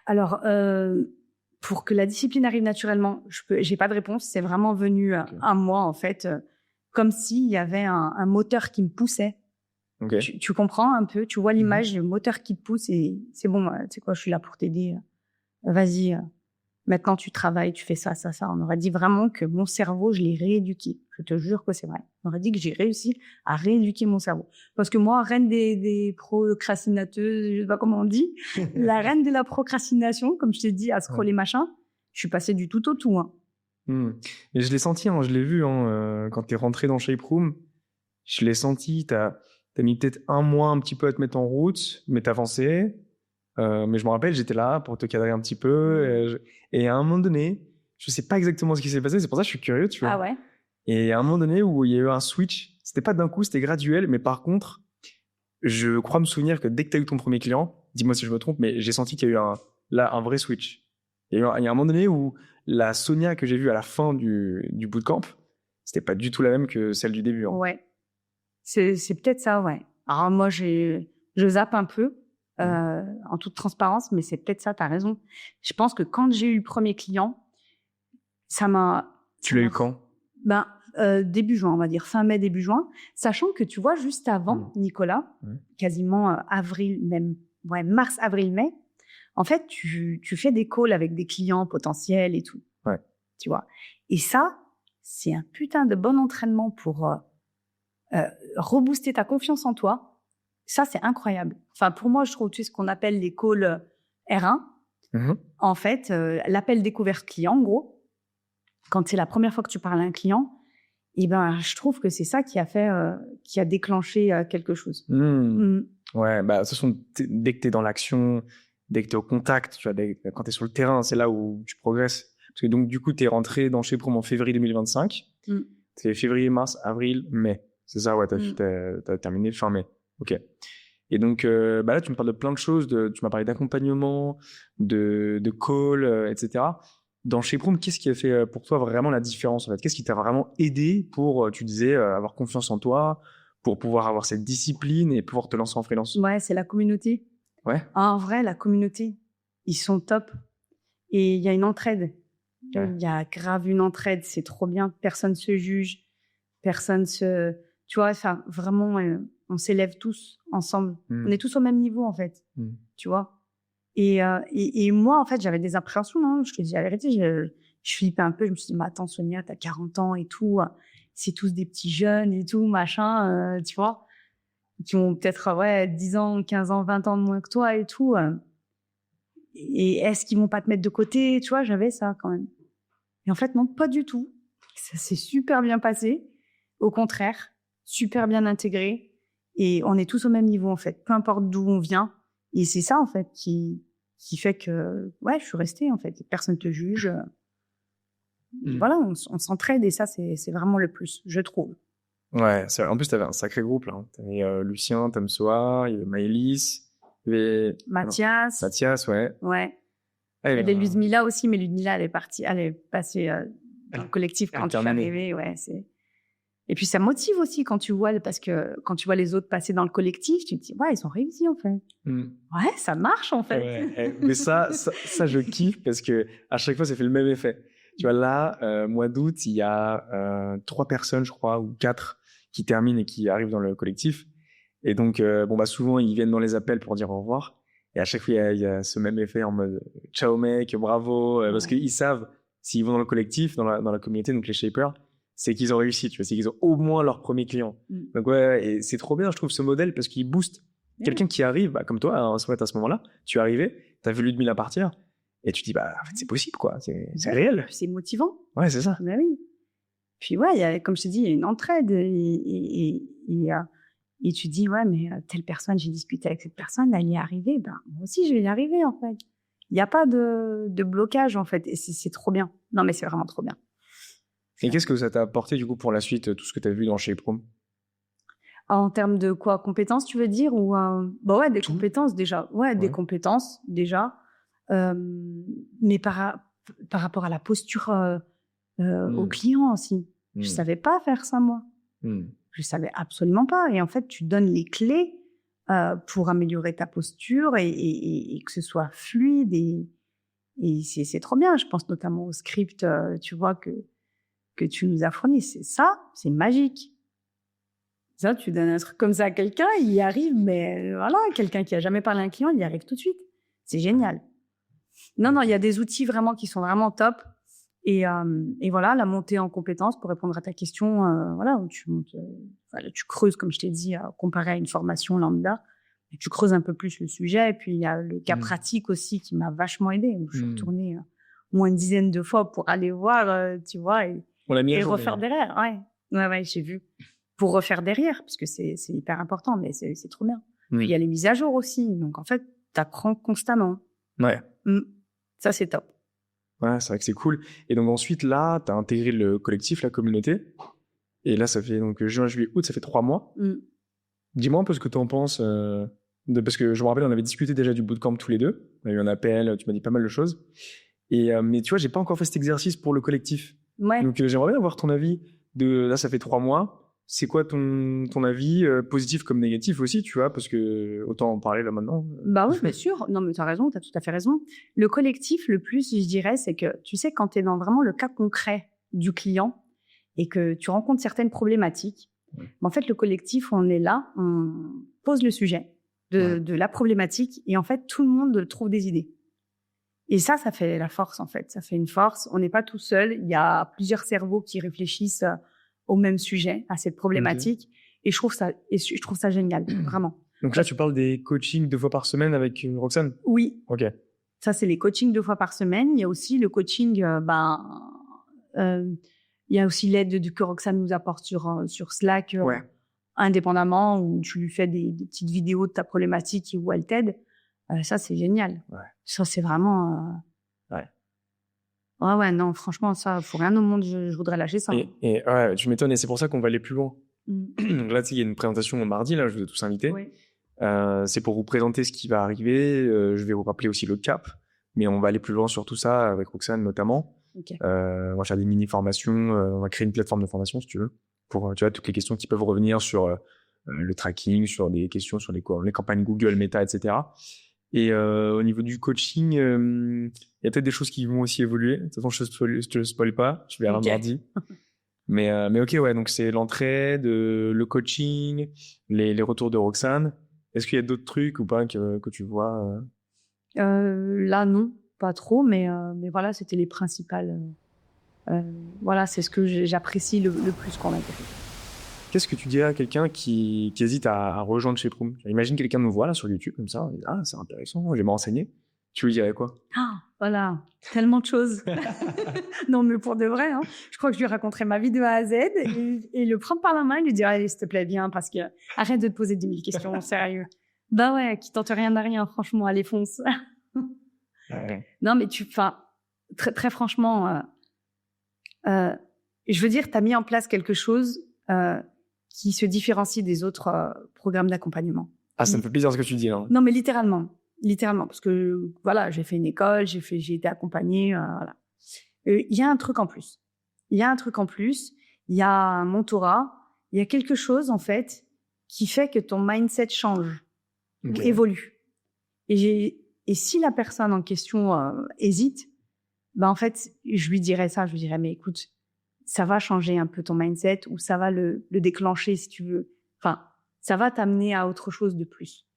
S2: Alors, pour que la discipline arrive naturellement, j'ai pas de réponse. C'est vraiment venu à moi, en fait, comme s'il y avait un moteur qui me poussait.
S1: Okay.
S2: Tu comprends un peu? Tu vois l'image, le moteur qui te pousse et c'est bon, tu sais quoi, je suis là pour t'aider. Vas-y, maintenant tu travailles, tu fais ça, ça, ça. On aurait dit vraiment que mon cerveau, je l'ai rééduqué. Je te jure que c'est vrai. On aurait dit que j'ai réussi à rééduquer mon cerveau. Parce que moi, reine des procrastinateuses, je sais pas comment on dit, la reine de la procrastination, comme je t'ai dit, à scroller machin, je suis passée du tout au tout. Hein.
S1: Et je l'ai senti, je l'ai vu, quand t'es rentré dans Shape Room, je l'ai senti, t'as mis peut-être un mois un petit peu à te mettre en route, mais t'avançais. Mais je me rappelle, j'étais là pour te cadrer un petit peu. Et à un moment donné, je sais pas exactement ce qui s'est passé, c'est pour ça que je suis curieux, tu vois.
S2: Ah ouais.
S1: Et à un moment donné où il y a eu un switch, c'était pas d'un coup, c'était graduel, mais par contre, je crois me souvenir que dès que tu as eu ton premier client, dis-moi si je me trompe, mais j'ai senti qu'il y a eu un vrai switch. Il y a un moment donné où la Sonia que j'ai vue à la fin du bootcamp, c'était pas du tout la même que celle du début. Hein.
S2: Ouais. C'est peut-être ça, ouais. Alors moi, je zappe un peu, en toute transparence, mais c'est peut-être ça, t'as raison. Je pense que quand j'ai eu le premier client, ça m'a...
S1: Tu l'as eu quand?
S2: Début juin, on va dire, fin mai, début juin. Sachant que, tu vois, juste avant, Nicolas, quasiment avril, même, ouais, mars, avril, mai, en fait, tu fais des calls avec des clients potentiels et tout.
S1: Ouais.
S2: Tu vois. Et ça, c'est un putain de bon entraînement pour rebooster ta confiance en toi. Ça, c'est incroyable. Enfin, pour moi, je trouve, tu sais, ce qu'on appelle les calls R1. En fait, l'appel découverte client, en gros, quand c'est la première fois que tu parles à un client, et ben, je trouve que c'est ça qui a déclenché quelque chose.
S1: Ouais, de toute façon, dès que t'es dans l'action, dès que t'es au contact, tu vois, quand t'es sur le terrain, c'est là où tu progresses. Parce que donc, du coup, t'es rentré dans Shape Room en février 2025. C'est février, mars, avril, mai. C'est ça, ouais, t'as terminé fin mai. Ok. Et donc, là, tu me parles de plein de choses. Tu m'as parlé d'accompagnement, de call, etc. Dans Shape Room, qu'est-ce qui a fait pour toi vraiment la différence en fait? Qu'est-ce qui t'a vraiment aidé pour, tu disais, avoir confiance en toi, pour pouvoir avoir cette discipline et pouvoir te lancer en freelance?
S2: Ouais, c'est la communauté.
S1: Ouais.
S2: En vrai, la communauté, ils sont top. Et il y a une entraide.
S1: Ouais.
S2: Il y a grave une entraide, c'est trop bien. Personne se juge, personne se... Tu vois, enfin, vraiment, on s'élève tous ensemble. On est tous au même niveau, en fait. Tu vois. Et moi, en fait, j'avais des appréhensions. Hein. Je te dis la vérité, je flippais un peu. Je me suis dit, mais attends, Sonia, t'as 40 ans et tout. C'est tous des petits jeunes et tout, machin, tu vois. Qui ont peut-être 10 ans, 15 ans, 20 ans de moins que toi et tout. Et est-ce qu'ils vont pas te mettre de côté? Tu vois, j'avais ça quand même. Et en fait, non, pas du tout. Ça s'est super bien passé. Au contraire, super bien intégré. Et on est tous au même niveau, en fait. Peu importe d'où on vient. Et c'est ça, en fait, qui fait que, ouais, je suis restée, en fait. Personne te juge. Voilà, on s'entraide et ça, c'est vraiment le plus, je trouve.
S1: Ouais, en plus, t'avais un sacré groupe, là. T'avais Lucien, Tamsoa, il y avait Maëlys, il y avait...
S2: Mathias.
S1: Mathias, ouais.
S2: Ouais.
S1: Ah,
S2: il y avait Ludmilla aussi, mais Ludmilla, elle est passée dans le collectif quand je suis arrivée, ouais, Et puis, ça motive aussi quand tu vois les autres passer dans le collectif, tu te dis, ouais, ils sont réussis, en fait. Ouais, ça marche, en fait.
S1: Ouais. Mais ça, je kiffe parce que à chaque fois, ça fait le même effet. Tu vois, là, mois d'août, il y a 3 personnes, je crois, ou 4 qui terminent et qui arrivent dans le collectif. Et donc, souvent, ils viennent dans les appels pour dire au revoir. Et à chaque fois, il y a ce même effet en mode « Ciao mec, bravo », parce qu'ils savent, s'ils vont dans le collectif, dans la communauté, donc les shapers, c'est qu'ils ont réussi, tu vois, c'est qu'ils ont au moins leur premier client. Donc ouais, et c'est trop bien, je trouve, ce modèle, parce qu'il booste Quelqu'un qui arrive, bah, comme toi, en fait, à ce moment-là, tu es arrivé, tu as vu Ludmilla partir, et tu dis, bah, en fait, c'est possible, quoi. C'est réel.
S2: C'est motivant.
S1: Ouais, c'est ça.
S2: Bah oui. Puis ouais, comme je te dis, il y a une entraide. Et tu dis, ouais, mais telle personne, j'ai discuté avec cette personne, elle y est arrivée. Ben, moi aussi, je vais y arriver, en fait. Il n'y a pas de blocage, en fait. Et c'est trop bien. Non, mais c'est vraiment trop bien.
S1: Et qu'est-ce que ça t'a apporté, du coup, pour la suite, tout ce que tu as vu dans Shape Room?
S2: En termes de quoi? Compétences, tu veux dire? Ou, bah ouais, des compétences, déjà. Ouais, des compétences, déjà. Mais par rapport à la posture au client aussi. Je savais pas faire ça, moi. Je savais absolument pas. Et en fait, tu donnes les clés pour améliorer ta posture et que ce soit fluide. Et c'est trop bien. Je pense notamment au script, tu vois, que tu nous as fourni. C'est magique. Ça, tu donnes un truc comme ça à quelqu'un, il y arrive, mais voilà, quelqu'un qui a jamais parlé à un client, il y arrive tout de suite. C'est génial. Non, il y a des outils vraiment qui sont vraiment top. Et voilà, la montée en compétences, pour répondre à ta question, voilà, où tu creuses, comme je t'ai dit, comparé à une formation lambda, et tu creuses un peu plus le sujet. Et puis, il y a le cas pratique aussi qui m'a vachement aidée. Je suis retournée au moins une dizaine de fois pour aller voir, tu vois, et refaire derrière. Ouais, j'ai vu. Pour refaire derrière, parce que c'est hyper important, mais c'est trop bien. Puis, il y a les mises à jour aussi. Donc, en fait, tu apprends constamment.
S1: Ouais.
S2: Ça, c'est top.
S1: Ouais, c'est vrai que c'est cool. Et donc ensuite, là, tu as intégré le collectif, la communauté. Et là, ça fait donc juin, juillet, août, ça fait 3 mois. Dis-moi un peu ce que tu en penses. Parce que je me rappelle, on avait discuté déjà du bootcamp tous les deux. On a eu un appel, tu m'as dit pas mal de choses. Mais tu vois, j'ai pas encore fait cet exercice pour le collectif.
S2: Ouais.
S1: Donc j'aimerais bien avoir ton avis. Là, ça fait 3 mois. C'est quoi ton avis, positif comme négatif aussi, tu vois, parce que autant en parler là maintenant.
S2: Bah oui, bien sûr. Non, mais t'as raison, t'as tout à fait raison. Le collectif, le plus, je dirais, c'est que, tu sais, quand t'es dans vraiment le cas concret du client et que tu rencontres certaines problématiques, en fait, le collectif, on est là, on pose le sujet de la problématique et en fait, tout le monde trouve des idées. Et ça fait la force, en fait. Ça fait une force. On n'est pas tout seul. Il y a plusieurs cerveaux qui réfléchissent au même sujet, à cette problématique. Et je trouve ça génial, vraiment.
S1: Donc là, tu parles des coachings 2 fois par semaine avec Roxane?
S2: Oui.
S1: Ok.
S2: Ça, c'est les coachings 2 fois par semaine. Il y a aussi le coaching, il y a aussi l'aide que Roxane nous apporte sur Slack, indépendamment, où tu lui fais des petites vidéos de ta problématique et où elle t'aide. Ça, c'est génial. Ouais. Ça, c'est vraiment... Ouais, non, franchement, ça, pour rien au monde, je voudrais lâcher ça.
S1: Et ouais, tu m'étonnes, et c'est pour ça qu'on va aller plus loin. Donc là, tu sais, il y a une présentation mardi, là, je vous ai tous invités. Oui. C'est pour vous présenter ce qui va arriver. Je vais vous rappeler aussi le cap, mais on va aller plus loin sur tout ça, avec Roxane notamment. Okay. On va faire des mini-formations, on va créer une plateforme de formation, si tu veux, pour tu vois, toutes les questions qui peuvent revenir sur le tracking, sur des questions sur les campagnes Google, Meta, etc. Et au niveau du coaching, il y a peut-être des choses qui vont aussi évoluer. De toute façon, je te spoil pas, je verrai mardi. Mais ok, ouais, donc c'est l'entraide, le coaching, les retours de Roxane. Est-ce qu'il y a d'autres trucs ou pas que tu vois
S2: Là, non, pas trop, mais voilà, c'était les principales. Voilà, c'est ce que j'apprécie le plus qu'on a fait.
S1: Qu'est-ce que tu dirais à quelqu'un qui hésite à rejoindre Shape Room? Imagine quelqu'un nous voit là sur YouTube comme ça, ah c'est intéressant, je vais me renseigner. Tu lui dirais quoi?
S2: Voilà, tellement de choses. Non, mais pour de vrai, hein, je crois que je lui raconterai ma vie de A à Z et le prendre par la main et lui dire allez, s'il te plaît, viens, parce que arrête de te poser 10 000 questions, sérieux. Bah ouais, qui tente rien à rien, franchement, allez, fonce. Non, mais très, très franchement, je veux dire, t'as mis en place quelque chose qui se différencie des autres programmes d'accompagnement.
S1: Ah, ça me fait plaisir ce que tu dis là.
S2: Non, mais littéralement, parce que voilà, j'ai fait une école, j'ai été accompagnée, voilà. Il y a un truc en plus. Il y a un mentorat, il y a quelque chose en fait qui fait que ton mindset change ou évolue. Et si la personne en question hésite, en fait, je lui dirais mais écoute, ça va changer un peu ton mindset ou ça va le déclencher si tu veux. Enfin, ça va t'amener à autre chose de plus.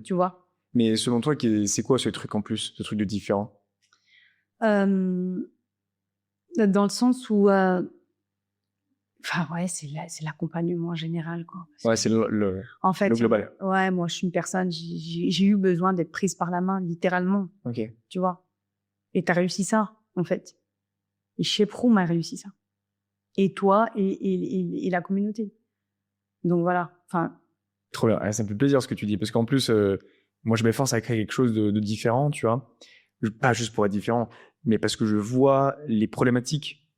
S2: Tu vois?
S1: Mais selon toi, c'est quoi ce truc en plus, ce truc de différent?
S2: Dans le sens où Enfin, ouais, c'est l'accompagnement en général, quoi.
S1: Ouais, c'est
S2: En fait,
S1: le global.
S2: Ouais, moi, je suis une personne, j'ai eu besoin d'être prise par la main, littéralement,
S1: Ok.
S2: tu vois. Et t'as réussi ça, en fait. Et Shape Room a réussi ça. Et toi, et la communauté. Donc voilà, enfin...
S1: Trop bien. Ça me fait plaisir ce que tu dis, parce qu'en plus, moi, je m'efforce à créer quelque chose de différent, tu vois. Pas juste pour être différent, mais parce que je vois les problématiques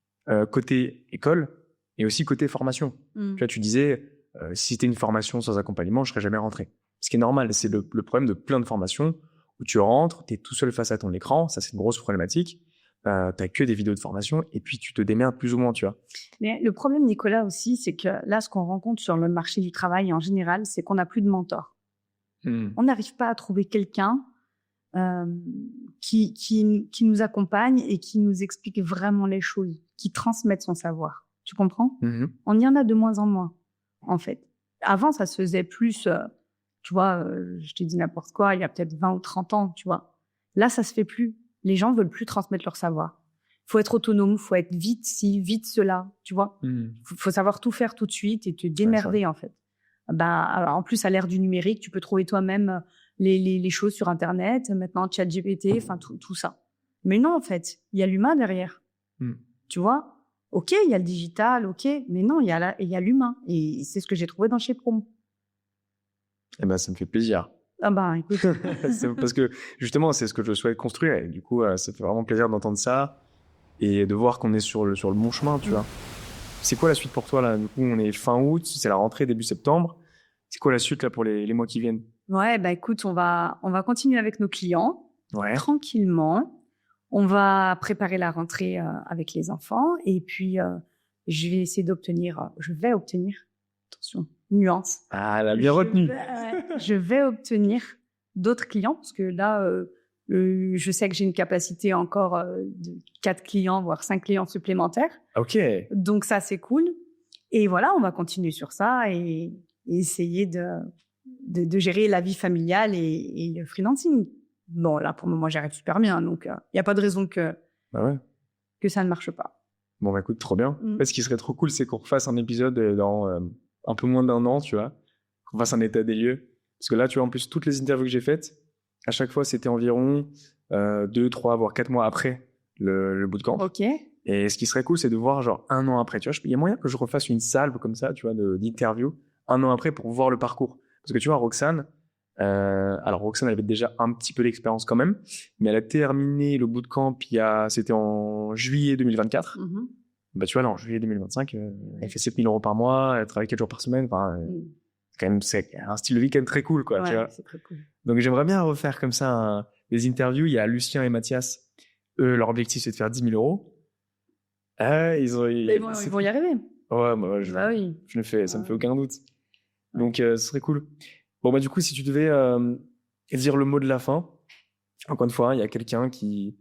S1: côté école et aussi côté formation. Tu vois, tu disais, si c'était une formation sans accompagnement, je serais jamais rentré. Ce qui est normal, c'est le problème de plein de formations où tu rentres, tu es tout seul face à ton écran, ça c'est une grosse problématique. T'as que des vidéos de formation et puis tu te démerdes plus ou moins, tu vois.
S2: Mais le problème, Nicolas, aussi, c'est que là, ce qu'on rencontre sur le marché du travail en général, c'est qu'on n'a plus de mentor. On n'arrive pas à trouver quelqu'un qui nous accompagne et qui nous explique vraiment les choses, qui transmette son savoir. Tu comprends? On y en a de moins en moins, en fait. Avant, ça se faisait plus, tu vois, je te dis n'importe quoi, il y a peut-être 20 ou 30 ans, tu vois. Là, ça se fait plus. Les gens veulent plus transmettre leur savoir. Faut être autonome, faut être vite ci, vite cela, tu vois. Faut savoir tout faire tout de suite et te démerder, en fait. Alors, en plus, à l'ère du numérique, tu peux trouver toi-même les choses sur Internet, maintenant ChatGPT, enfin tout ça. Mais non, en fait, il y a l'humain derrière. Tu vois? Ok, il y a le digital, ok, mais non, il y a l'humain. Et c'est ce que j'ai trouvé dans Shape Room.
S1: Eh ben, ça me fait plaisir.
S2: Ah ben, écoute.
S1: Parce que justement, c'est ce que je souhaite construire. Et du coup, ça fait vraiment plaisir d'entendre ça et de voir qu'on est sur le bon chemin, tu vois. C'est quoi la suite pour toi, là? Du coup, on est fin août, c'est la rentrée début septembre. C'est quoi la suite, là, pour les mois qui viennent?
S2: Ouais, bah écoute, on va continuer avec nos clients, tranquillement. On va préparer la rentrée avec les enfants. Et puis, je vais obtenir, attention, nuance.
S1: Ah, elle a bien retenu.
S2: Je vais obtenir d'autres clients, parce que là, je sais que j'ai une capacité encore de 4 clients, voire 5 clients supplémentaires.
S1: Ok.
S2: Donc ça, c'est cool. Et voilà, on va continuer sur ça et essayer de gérer la vie familiale et le freelancing. Bon, là, pour le moment, j'arrive super bien. Donc, il n'y a pas de raison que ça ne marche pas.
S1: Bon, bah écoute, trop bien. En fait, ce qui serait trop cool, c'est qu'on refasse un épisode dans un peu moins d'1 an, tu vois. Qu'on fasse un état des lieux. Parce que là, tu vois, en plus, toutes les interviews que j'ai faites, à chaque fois, c'était environ 2, 3, voire 4 mois après le bootcamp.
S2: Ok.
S1: Et ce qui serait cool, c'est de voir genre 1 an après. Tu vois, il y a moyen que je refasse une salve comme ça, tu vois, d'interview 1 an après pour voir le parcours. Parce que tu vois, Roxane, alors Roxane elle avait déjà un petit peu d'expérience quand même, mais elle a terminé le bootcamp c'était en juillet 2024. Bah tu vois, là, en juillet 2025, elle fait 7 000 € par mois, elle travaille 4 jours par semaine. Enfin, quand même, c'est un style de vie quand même très cool, quoi.
S2: Ouais,
S1: tu vois.
S2: c'est très cool.
S1: Donc j'aimerais bien refaire comme ça des interviews. Il y a Lucien et Mathias. Eux, leur objectif, c'est de faire 10 000 €. Ils
S2: vont y arriver.
S1: Ouais, moi, je le fais, ça me fait aucun doute. Donc, ce serait cool. Bon, bah, du coup, si tu devais dire le mot de la fin, encore une fois, il y a quelqu'un qui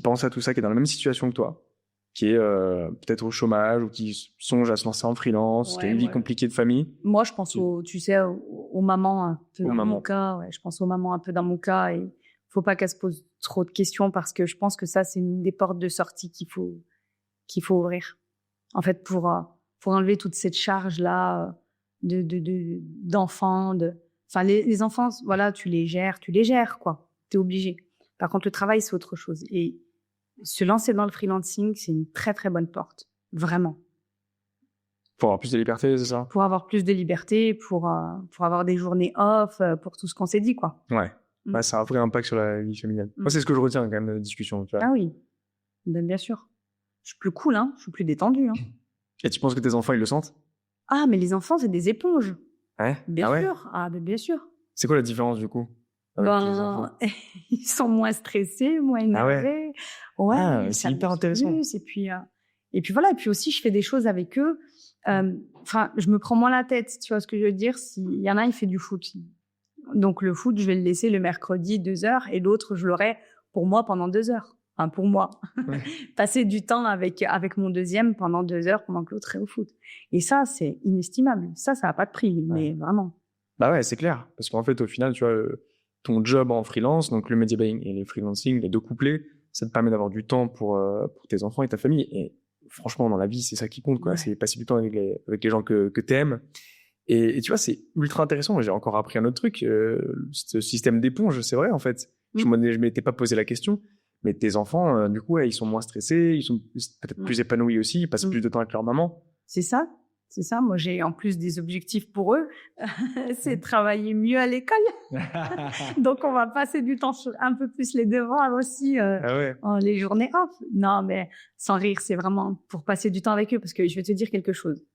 S1: pense à tout ça, qui est dans la même situation que toi, qui est peut-être au chômage ou qui songe à se lancer en freelance, qui a une vie compliquée de famille.
S2: Moi, je pense aux mamans un peu dans mon cas. Ouais, je pense aux mamans un peu dans mon cas et faut pas qu'elles se posent trop de questions parce que je pense que ça, c'est une des portes de sortie qu'il faut ouvrir. En fait, pour enlever toute cette charge-là d'enfants, enfin, les enfants, voilà, tu les gères, quoi. T'es obligé. Par contre, le travail, c'est autre chose. Et se lancer dans le freelancing, c'est une très, très bonne porte. Vraiment.
S1: Pour avoir plus de liberté, c'est ça?
S2: Pour avoir plus de liberté, pour avoir des journées off, pour tout ce qu'on s'est dit, quoi.
S1: Ouais. Bah, ça a un vrai impact sur la vie familiale. Moi, c'est ce que je retiens quand même de la discussion, tu vois.
S2: Ah oui. Ben, bien sûr. Je suis plus cool, hein. Je suis plus détendue, hein.
S1: Et tu penses que tes enfants, ils le sentent?
S2: Ah, mais les enfants, c'est des éponges.
S1: Ouais?
S2: Bien sûr. Ah, ben, bien sûr.
S1: C'est quoi la différence, du coup?
S2: Ils sont moins stressés, moins énervés.
S1: C'est hyper intéressant.
S2: Et puis voilà. Et puis aussi, je fais des choses avec eux. Enfin, je me prends moins la tête. Tu vois ce que je veux dire? S'il y en a, il fait du foot. Donc, le foot, je vais le laisser le mercredi 2 heures et l'autre, je l'aurai pour moi pendant 2 heures. Enfin, pour moi. Passer du temps avec mon deuxième pendant 2 heures pendant que l'autre est au foot. Et ça, c'est inestimable. Ça n'a pas de prix, mais vraiment.
S1: Bah ouais, c'est clair. Parce qu'en fait, au final, tu vois, ton job en freelance, donc le media buying et le freelancing, les deux couplés, ça te permet d'avoir du temps pour tes enfants et ta famille. Et franchement, dans la vie, c'est ça qui compte, quoi.
S2: Ouais.
S1: C'est passer du temps avec les gens que t'aimes. Et tu vois, c'est ultra intéressant. J'ai encore appris un autre truc, ce système d'éponge, c'est vrai, en fait. Je m'étais pas posé la question, mais tes enfants, du coup, ouais, ils sont moins stressés, ils sont peut-être plus épanouis aussi, ils passent plus de temps avec leur maman.
S2: C'est ça. Moi, j'ai en plus des objectifs pour eux. C'est travailler mieux à l'école. Donc, on va passer du temps sur un peu plus les devoirs aussi, les journées off. Non, mais sans rire, c'est vraiment pour passer du temps avec eux. Parce que je vais te dire quelque chose.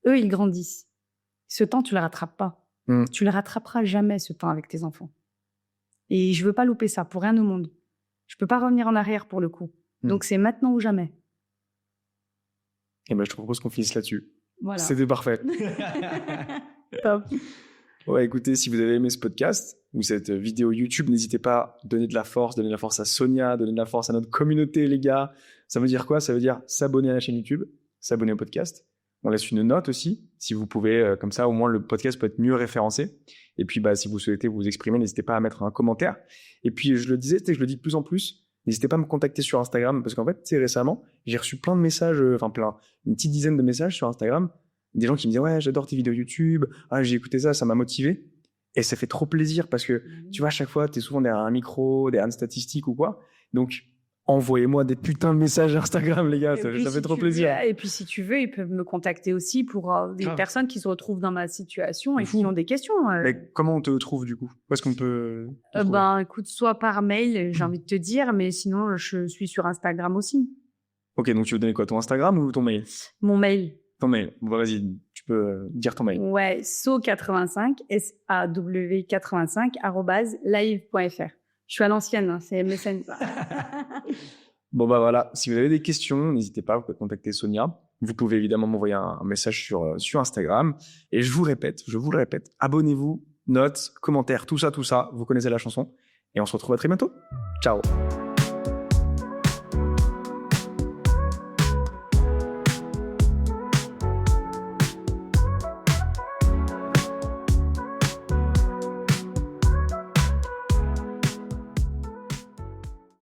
S2: Eux, ils grandissent. Ce temps, tu le rattrapes pas. Tu le rattraperas jamais, ce temps avec tes enfants. Et je veux pas louper ça pour rien au monde. Je peux pas revenir en arrière pour le coup. Donc, c'est maintenant ou jamais.
S1: Et ben, je te propose qu'on finisse là-dessus.
S2: Voilà.
S1: C'était parfait.
S2: Top.
S1: Ouais, écoutez, si vous avez aimé ce podcast ou cette vidéo YouTube, n'hésitez pas à donner de la force à Sonia, donner de la force à notre communauté, les gars. Ça veut dire quoi? Ça veut dire s'abonner à la chaîne YouTube, s'abonner au podcast. On laisse une note aussi, si vous pouvez, comme ça, au moins le podcast peut être mieux référencé. Et puis, si vous souhaitez vous exprimer, n'hésitez pas à mettre un commentaire. Et puis, je le dis de plus en plus, n'hésitez pas à me contacter sur Instagram, parce qu'en fait, récemment, j'ai reçu plein de messages, une petite dizaine de messages sur Instagram, des gens qui me disaient « Ouais, j'adore tes vidéos YouTube, j'ai écouté ça, ça m'a motivé. » Et ça fait trop plaisir, parce que, tu vois, à chaque fois, t'es souvent derrière un micro, derrière une statistique ou quoi. Donc, envoyez-moi des putains de messages Instagram, les gars, ça fait trop plaisir.
S2: Et puis, si tu veux, ils peuvent me contacter aussi pour des personnes qui se retrouvent dans ma situation et qui ont des questions.
S1: Mais comment on te trouve, du coup? Où est-ce qu'on peut
S2: écoute, soit par mail, j'ai envie de te dire, mais sinon, je suis sur Instagram aussi.
S1: Ok, donc tu veux donner quoi, ton Instagram ou ton mail?
S2: Mon mail.
S1: Ton mail. Bon, vas-y, tu peux dire ton mail.
S2: Ouais, saw85, SAW85, @live.fr. Je suis à l'ancienne, c'est MSN.
S1: Bon, voilà. Si vous avez des questions, n'hésitez pas, vous pouvez contacter Sonia. Vous pouvez évidemment m'envoyer un message sur Instagram. Et je vous le répète, abonnez-vous, notes, commentaires, tout ça. Vous connaissez la chanson. Et on se retrouve à très bientôt. Ciao.